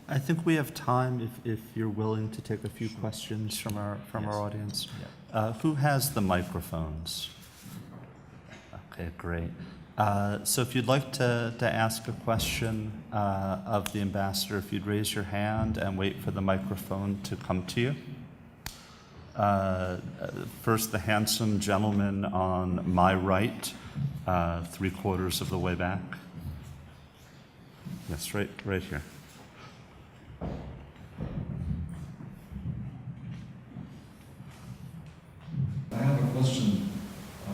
I think we have time if you're willing to take a few questions from our audience. Yeah. Who has the microphones? Okay, great. So if you'd like to ask a question of the ambassador, if you'd raise your hand and wait for the microphone to come to you. First, the handsome gentleman on my right, 3/4 of the way back. Yes, right here. I have a question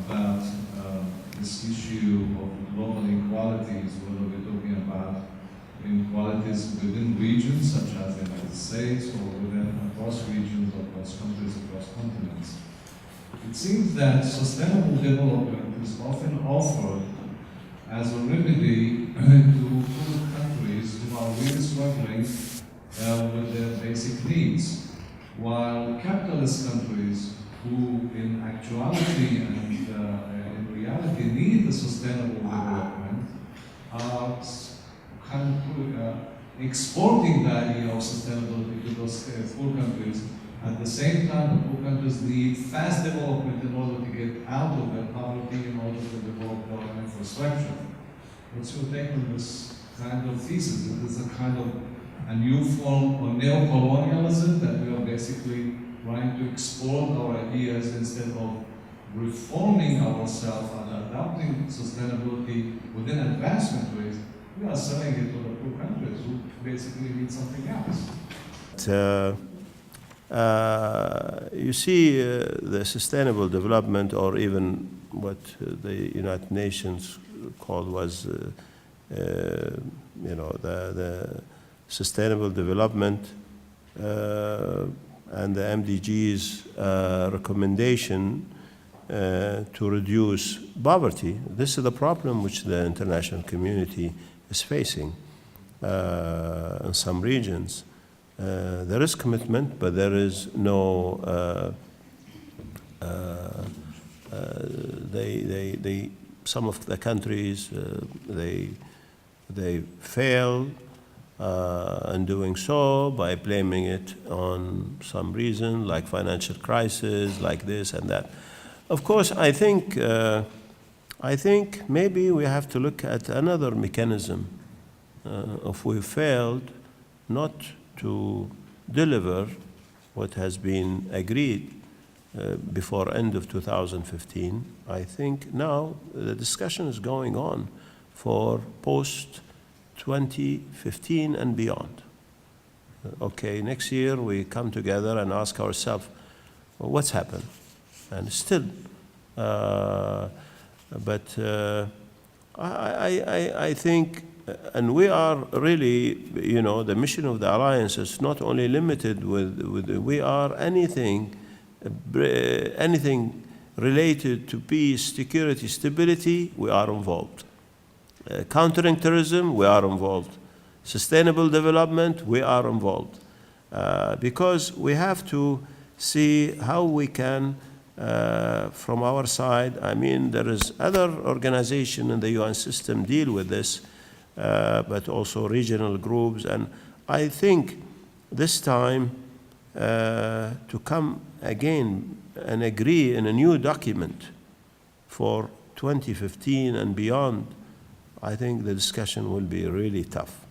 about this issue of global inequalities, whether we're talking about inequalities within regions such as the United States or within across regions, across countries, across continents. It seems that sustainable development is often offered as a remedy to poor countries who are really struggling with their basic needs, while capitalist countries who in actuality and in reality need the sustainable development are kind of exporting the idea of sustainability to those poor countries. At the same time, the poor countries need fast development in order to get out of their poverty, in order to develop their own infrastructure. What's your take on this kind of thesis? Is this a kind of a new form of neocolonialism that we are basically trying to export our ideas instead of reforming ourselves and adopting sustainability within advancement ways? We are selling it to the poor countries who basically need something else. You see, the sustainable development, or even what the United Nations called was, the sustainable development and the MDGs recommendation to reduce poverty. This is the problem which the international community is facing in some regions. There is commitment, but there is no. Some of the countries they fail in doing so by blaming it on some reason, like financial crisis, like this and that. Of course, I think maybe we have to look at another mechanism. If we failed not to deliver what has been agreed before end of 2015, I think now the discussion is going on for post-2015 and beyond. Okay, next year we come together and ask ourselves, well, what's happened? And still, But I think, and we are really, the mission of the alliance is not only limited with we are anything related to peace, security, stability, we are involved. Countering terrorism, we are involved. Sustainable development, we are involved. Because we have to see how we can, from our side, I mean, there is other organization in the UN system deal with this, but also regional groups. And I think this time to come again and agree in a new document for 2015 and beyond, I think the discussion will be really tough.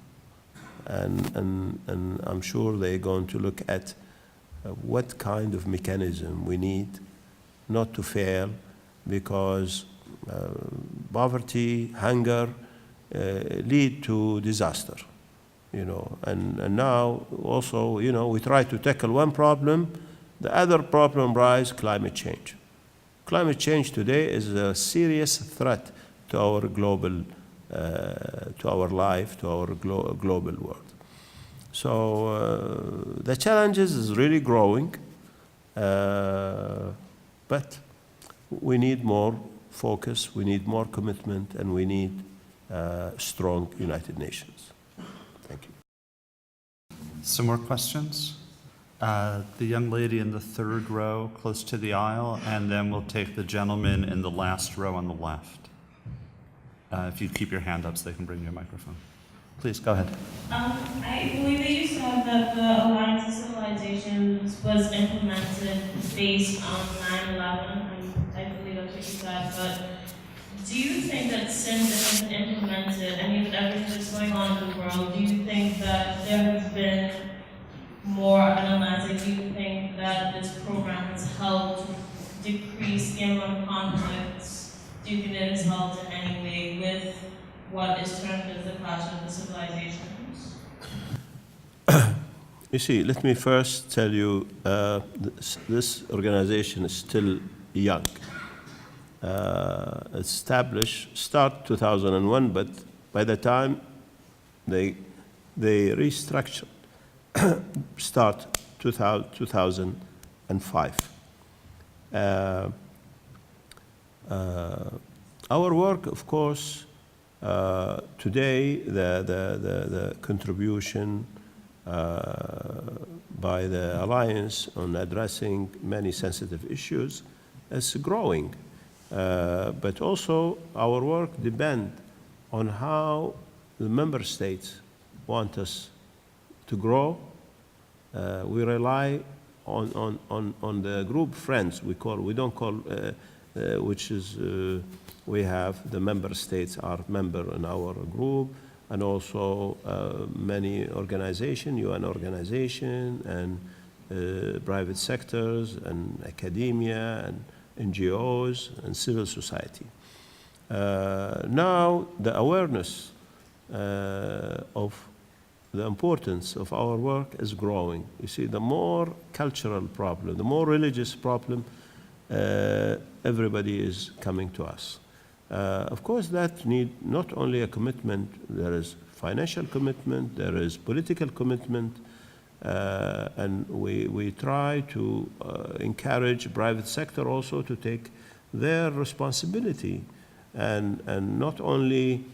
And I'm sure they're going to look at what kind of mechanism we need not to fail, because poverty, hunger lead to disaster, and now also, we try to tackle one problem, the other problem rise, climate change. Climate change today is a serious threat to our global, to our life, to our global world. So the challenges is really growing, but we need more focus, we need more commitment, and we need strong United Nations. Thank you. Some more questions? The young lady in the third row close to the aisle, and then we'll take the gentleman in the last row on the left. If you keep your hand up so they can bring you a microphone. Please, go ahead. I believe that you said that the Alliance of Civilizations was implemented based on 9/11. I believe that's what you said, but do you think that since it has been implemented, and with everything that's going on in the world, do you think that there has been more analytic? Do you think that this program has helped decrease the amount of conflicts? Do you think that it has helped in any way with what is termed as the clash of the civilizations? You see, let me first tell you, this organization is still young. Established, start 2001, but by the time they restructured, start 2005. Our work, of course, today, the contribution by the Alliance on addressing many sensitive issues is growing. But also, our work depends on how the member states want us to grow. We rely on the group friends, we don't call, which is, we have the member states are member in our group, and also many organizations, UN organization, and private sectors, and academia, and NGOs, and civil society. Now, the awareness of the importance of our work is growing. You see, the more cultural problem, the more religious problem, everybody is coming to us. Of course, that need not only a commitment, there is financial commitment, there is political commitment, and we try to encourage private sector also to take their responsibility, and not only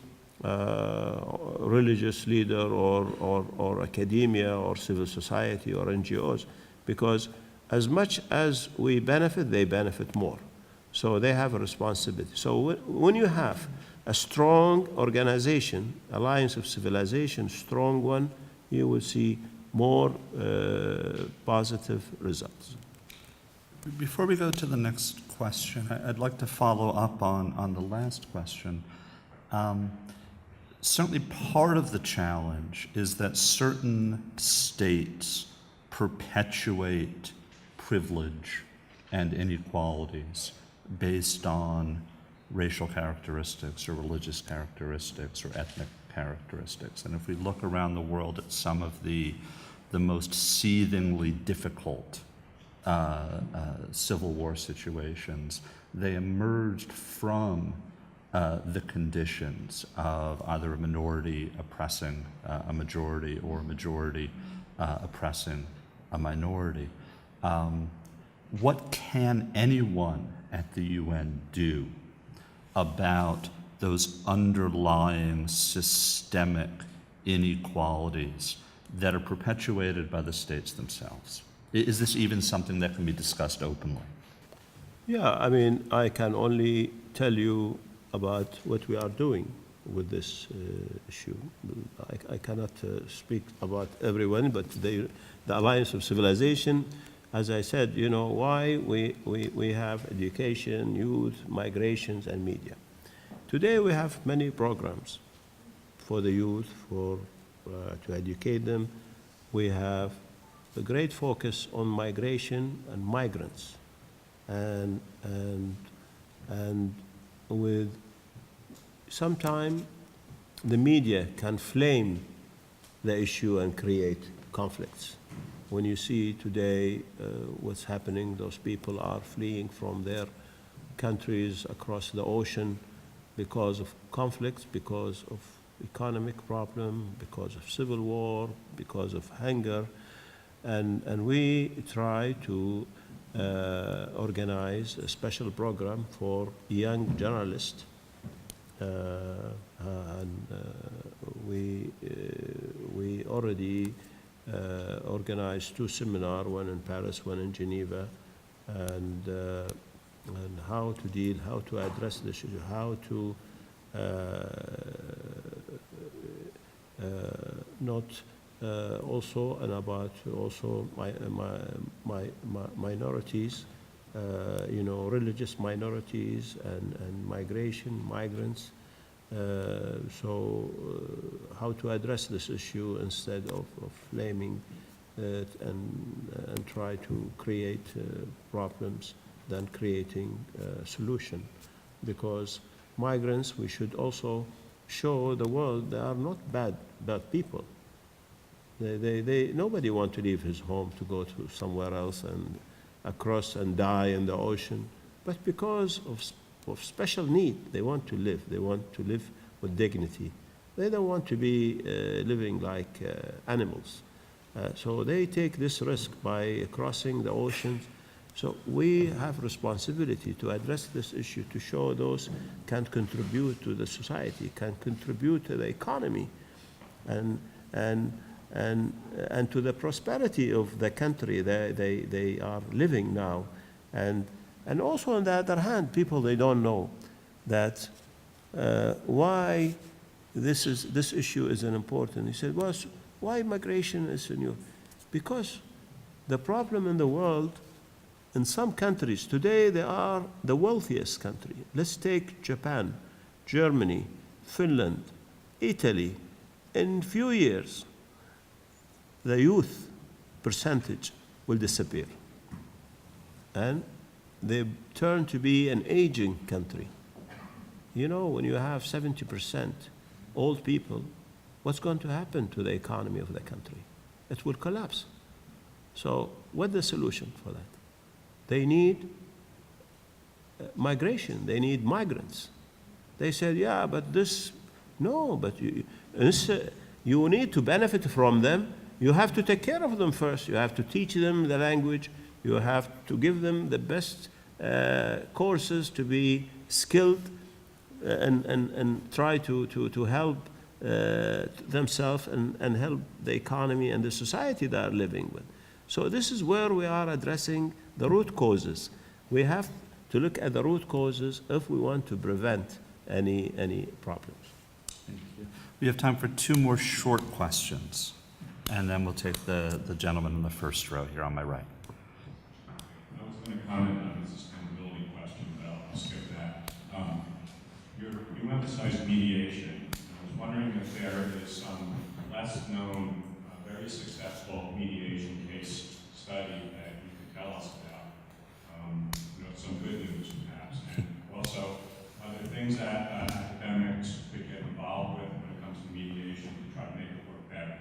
religious leader or academia or civil society or NGOs, because as much as we benefit, they benefit more. So they have a responsibility. So when you have a strong organization, Alliance of Civilization, strong one, you will see more positive results. Before we go to the next question, I'd like to follow up on the last question. Certainly part of the challenge is that certain states perpetuate privilege and inequalities based on racial characteristics or religious characteristics or ethnic characteristics. And if we look around the world at some of the most seethingly difficult civil war situations. They emerged from the conditions of either a minority oppressing a majority or a majority oppressing a minority. What can anyone at the UN do about those underlying systemic inequalities that are perpetuated by the states themselves? Is this even something that can be discussed openly? Yeah, I mean, I can only tell you about what we are doing with this issue. I cannot speak about everyone, but the Alliance of Civilization, as I said, you know, why we have education, youth, migrations, and media. Today we have many programs for the youth, to educate them. We have a great focus on migration and migrants, and with sometime the media can flame the issue and create conflicts. When you see today what's happening, those people are fleeing from their countries across the ocean because of conflicts, because of economic problem, because of civil war, because of hunger. And we try to organize a special program for young journalists. We already organized 2 seminars, one in Paris, one in Geneva, and how to deal, how to address this issue, how to not also, and about also minorities, you know, religious minorities and migration, migrants. How to address this issue instead of blaming it and try to create problems than creating a solution. Because migrants, we should also show the world they are not bad people. Nobody wants to leave his home to go to somewhere else and across and die in the ocean, but because of special need, they want to live. They want to live with dignity. They don't want to be living like animals. So they take this risk by crossing the oceans. So we have responsibility to address this issue, to show those can contribute to the society, can contribute to the economy, and to the prosperity of the country they are living now. And also, on the other hand, people, they don't know that why this issue is important. He said, well, why migration is new? Because the problem in the world, in some countries, today they are the wealthiest country. Let's take Japan, Germany, Finland, Italy. In few years, the youth percentage will disappear. And they turn to be an aging country. You know, when you have 70% old people, what's going to happen to the economy of the country? It will collapse. So what's the solution for that? They need migration. They need migrants. They said, yeah, but this, no, but you need to benefit from them. You have to take care of them first. You have to teach them the language. You have to give them the best courses to be skilled and try to help themselves and help the economy and the society they are living with. So this is where we are addressing the root causes. We have to look at the root causes if we want to prevent any problems. Thank you. We have time for 2 more short questions, and then we'll take the gentleman in the first row here on my right. I was going to comment on the sustainability question, but I'll skip that. You emphasized mediation. I was wondering if there is some less known, very successful mediation case study that you could tell us about. Some good news perhaps. And also, are there things that academics could get involved with when it comes to mediation to try to make it work better?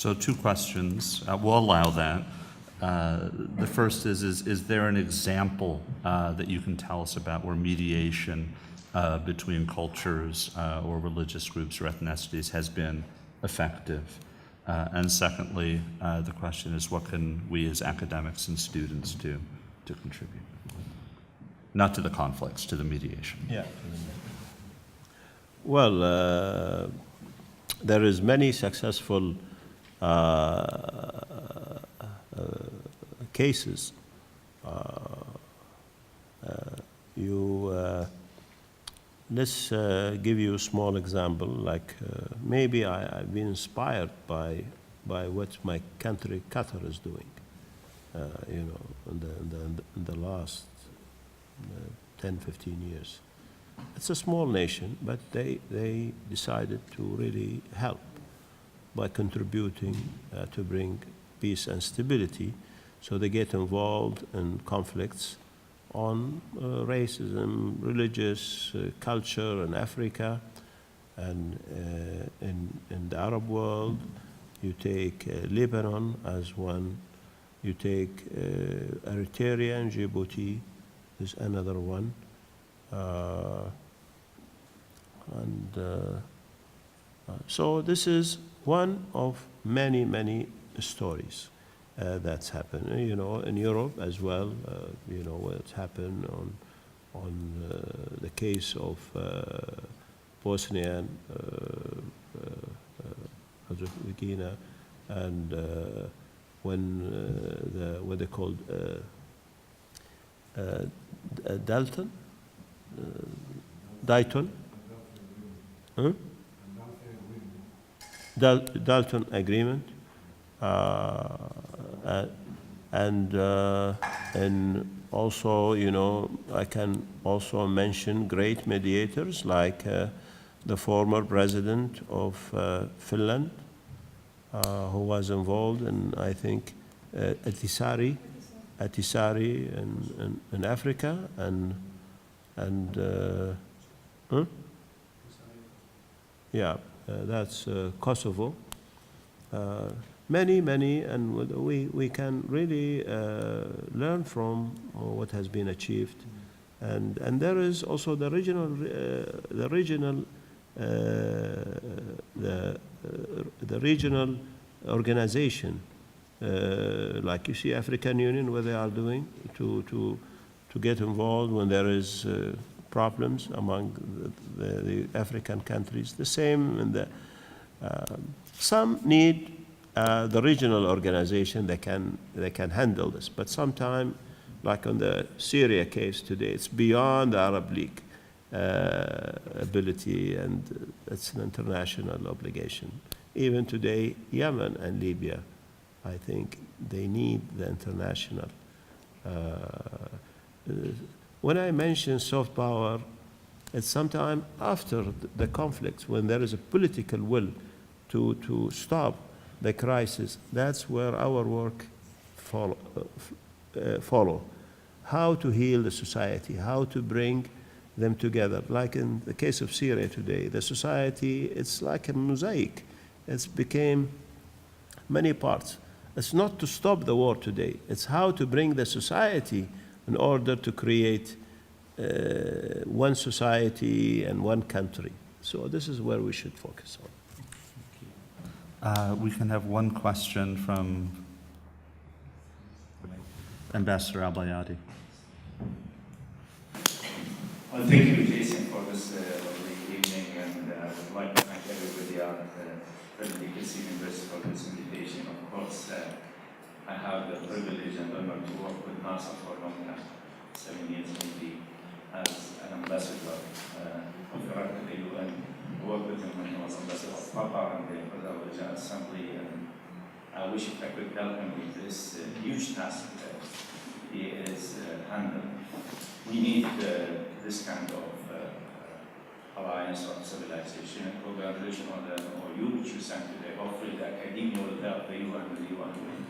So 2 questions. We'll allow that. The first is there an example that you can tell us about where mediation between cultures or religious groups or ethnicities has been effective? And secondly, the question is, what can we as academics and students do to contribute? Not to the conflicts, to the mediation. Yeah. Well, there is many successful cases. Let's give you a small example. Like maybe I've been inspired by what my country Qatar is doing. You know, in the last 10, 15 years. It's a small nation, but they decided to really help by contributing to bring peace and stability. So they get involved in conflicts on racism, religious culture in Africa, and in the Arab world. You take Lebanon as one. You take Eritrea and Djibouti is another one. So this is one of many, many stories that's happened. You know, in Europe as well. You know what's happened on the case of Bosnia and Herzegovina, and when what they called Dayton. Huh? Dalton Agreement, and also, you know, I can also mention great mediators like the former president of Finland, who was involved in, I think, Atisari in Africa, and yeah, that's Kosovo. Many, and we can really learn from what has been achieved, and there is also the regional organization, like you see African Union, what they are doing to get involved when there is problems among the African countries. The same in the some need the regional organization that can handle this, but sometimes, like on the Syria case today, it's beyond the Arab League ability, and it's an international obligation. Even today, Yemen and Libya, I think they need the international. When I mention soft power, it's sometime after the conflicts, when there is a political will to stop the crisis. That's where our work follow. How to heal the society, how to bring them together. Like in the case of Syria today, the society, it's like a mosaic. It's became many parts. It's not to stop the war today. It's how to bring the society in order to create one society and one country. So this is where we should focus on. We can have one question from Ambassador Al-Bayadi. Well, thank you, Jason, for this lovely evening, and I would like to thank everybody at Frederick University for this invitation. Of course, I have the privilege and honor to work with NASA for long now, 7 years maybe, as an ambassador of Iraq to the UN. I worked with him when he was ambassador of Qatar and the Azerbaijan Assembly, and I wish I could help him with this huge task that he is handling. We need this kind of alliance or civilization and collaboration on the OU, which you sent today. Hopefully the academia will help the UN, and the UN will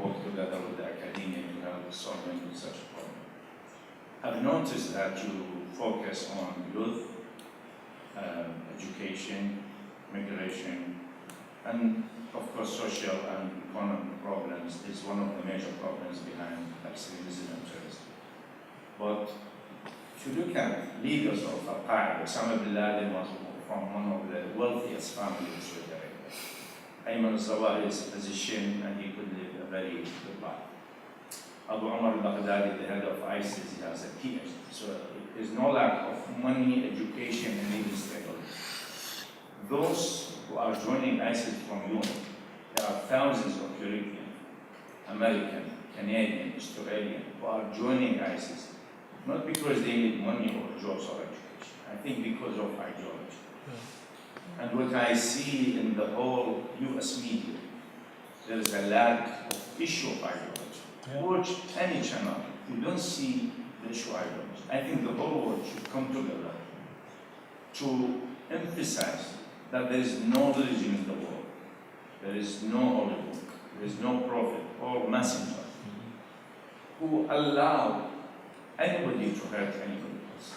work together with the academia to help solving such a problem. I've noticed that you focus on youth, education, migration, And of course, social and economic problems is one of the major problems behind extremism and terrorism. But if you look at leaders of Al-Qaeda, Osama bin Laden was from one of the wealthiest families in Saudi Arabia. Ayman al-Zawahiri is a physician and he could live a very good life. Abu Umar al-Baghdadi, the head of ISIS, he has a PhD. So there's no lack of money, education, and legal stability. Those who are joining ISIS from Europe, there are thousands of European, American, Canadian, Australian who are joining ISIS, not because they need money or jobs or education. I think because of ideology. And what I see in the whole US media, there is a lack of issue of ideology. Watch any channel, you don't see the issue of ideology. I think the whole world should come together to emphasize that there is no religion in the world. There is no holy book. There is no prophet or messenger who allow anybody to hurt anybody else.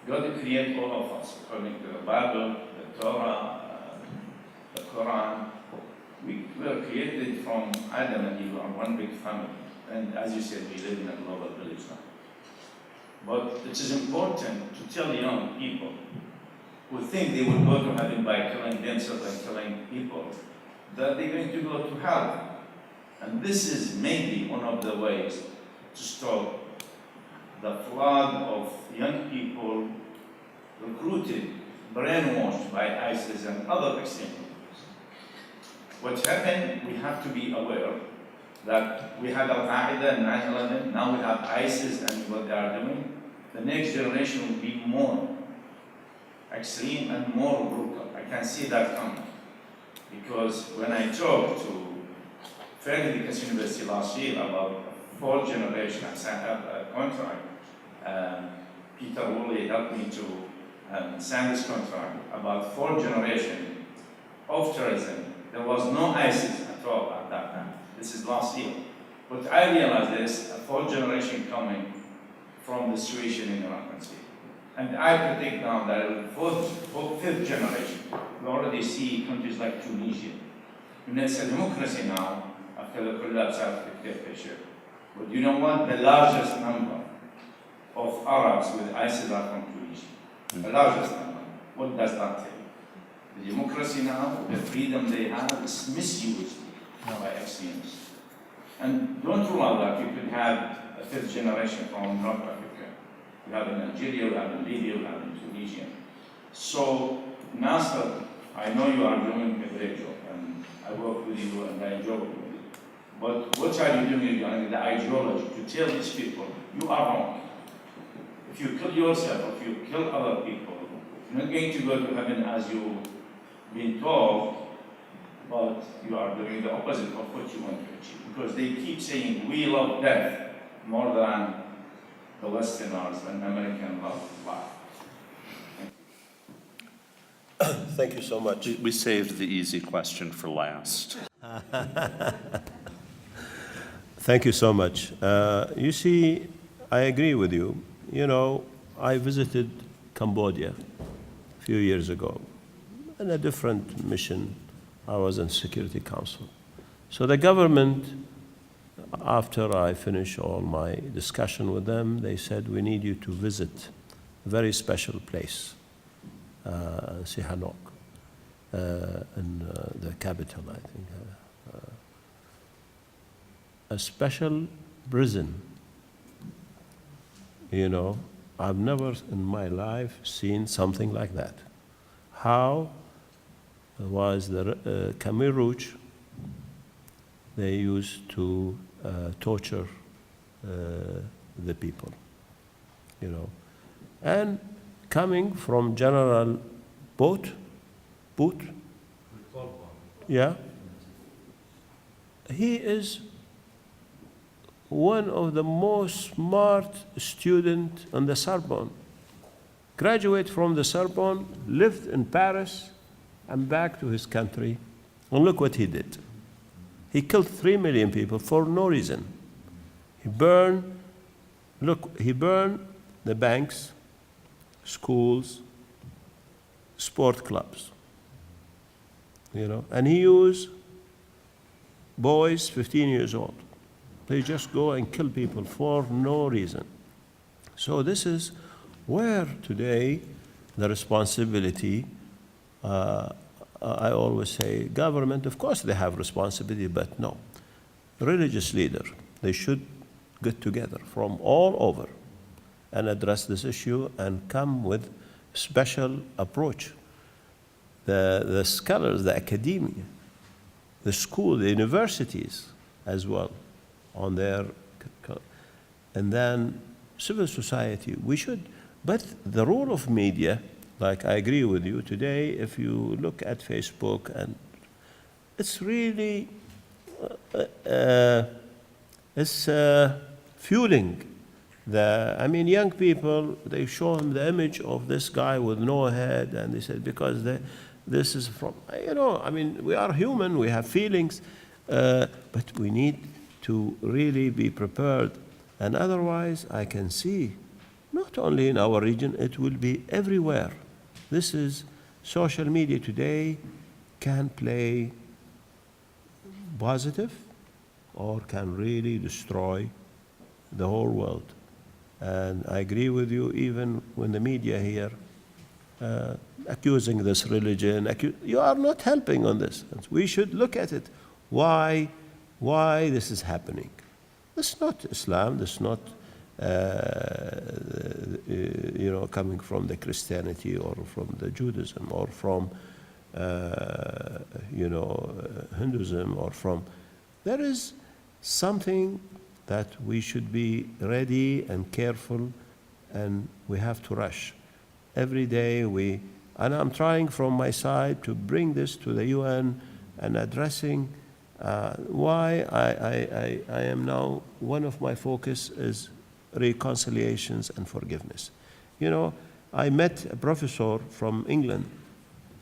God created all of us according to the Bible, the Torah, the Quran. We were created from Adam and Eve, one big family. And as you said, we live in a global village now. But it is important to tell young people who think they will go to heaven by killing themselves and killing people, that they're going to go to hell. And this is maybe one of the ways to stop the flood of young people recruited, brainwashed by ISIS and other extreme groups. What happened, we have to be aware that we had Al-Qaeda and 9/11, now we have ISIS and what they are doing. The next generation will be more extreme and more brutal. I can see that coming. Because when I talked to Fairleigh Dickinson University last year about a fourth generation, I signed up a contract. Peter Woolley helped me to sign this contract about fourth generation of terrorism. There was no ISIS at all at that time. This is last year. But I realized there's a fourth generation coming from the situation in Iraq and Syria. And I predict now that fifth generation, we already see countries like Tunisia. And it's a democracy now after the collapse of the dictatorship. But you know what? The largest number of Arabs with ISIS are from Tunisia. The largest number. What does that tell you? The democracy now, the freedom they have is misused by extremists. And don't rule out that you could have a fifth generation from North Africa. We have in Nigeria, we have in Libya, we have in Tunisia. So, Nasser, I know you are doing a great job, and I work with you and I enjoy working with you. But what are you doing regarding the ideology to tell these people, you are wrong. If you kill yourself, if you kill other people, you're not going to go to heaven as you've been told, but you are doing the opposite of what you want to achieve. Because they keep saying, we love death more than the Westerners and American love life. Thank you so much. We saved the easy question for last. Thank you so much. You see, I agree with you. You know, I visited Cambodia a few years ago in a different mission. I was in Security Council. So the government, after I finished all my discussion with them, they said, we need you to visit a very special place, Sihanouk, in the capital, I think. A special prison. You know, I've never in my life seen something like that. How was the Khmer Rouge, they used to torture the people, you know. And coming from General Boot, yeah, he is one of the most smart students on the Sorbonne. Graduate from the Sorbonne, lived in Paris, and back to his country. And look what he did. He killed 3 million people for no reason. He burned the banks, schools, sport clubs. you know, and he used boys 15 years old. They just go and kill people for no reason. So this is where today the responsibility, I always say government, of course they have responsibility, but no. Religious leader, they should get together from all over and address this issue and come with special approach. The scholars, the academia, the school, the universities as well on their, and then civil society, we should, but the role of media, like I agree with you today, if you look at Facebook, and it's really, it's fueling I mean, young people, they show them the image of this guy with no head, and they said, because this is from, you know, I mean, we are human, we have feelings, but we need to really be prepared. And otherwise, I can see, not only in our region, it will be everywhere. This is, social media today can play positive or can really destroy the whole world. And I agree with you, even when the media here accusing this religion, you are not helping on this. We should look at it. Why this is happening? This is not Islam. This is not you know, coming from the Christianity or from the Judaism or from you know, Hinduism or from. There is something that we should be ready and careful, and we have to rush. Every day and I'm trying from my side to bring this to the UN and addressing why I am now, one of my focus is reconciliations and forgiveness. You know, I met a professor from England.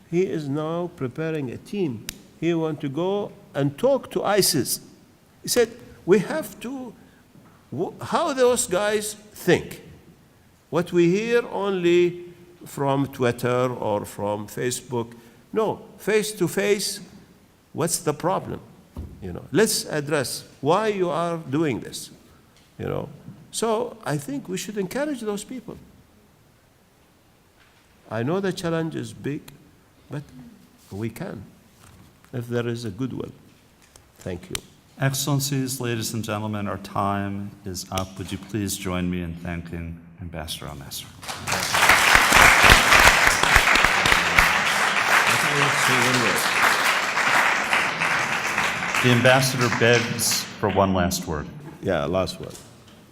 He is now preparing a team. He wants to go and talk to ISIS. He said, we have to, how those guys think. What we hear only from Twitter or from Facebook. No, face to face, what's the problem? You know, let's address why you are doing this. You know, so I think we should encourage those people. I know the challenge is big, but we can, if there is a goodwill. Thank you. Excellencies, ladies and gentlemen, our time is up. Would you please join me in thanking Ambassador al-Nasser? The ambassador begs for one last word. Yeah, last word.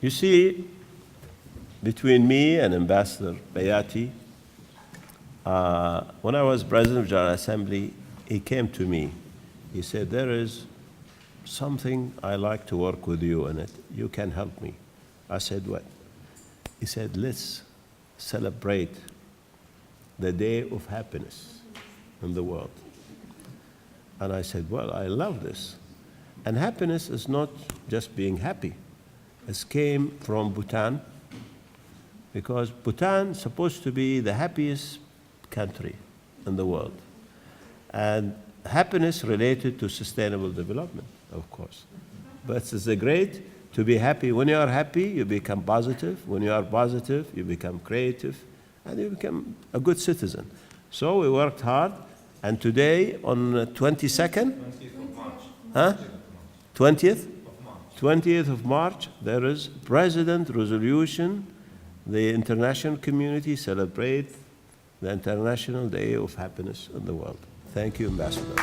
You see, between me and Ambassador Bayati, when I was President of the General Assembly, he came to me. He said, there is something I like to work with you in it. You can help me. I said, what? He said, let's celebrate the day of happiness in the world. And I said, well, I love this. And happiness is not just being happy. It came from Bhutan, because Bhutan is supposed to be the happiest country in the world. And happiness related to sustainable development, of course. But it's great to be happy. When you are happy, you become positive. When you are positive, you become creative, and you become a good citizen. So we worked hard, and today, on 22nd? 20th of March. Huh? 20th? 20th of March, there is President resolution. The international community celebrate the International Day of Happiness in the world. Thank you, Ambassador.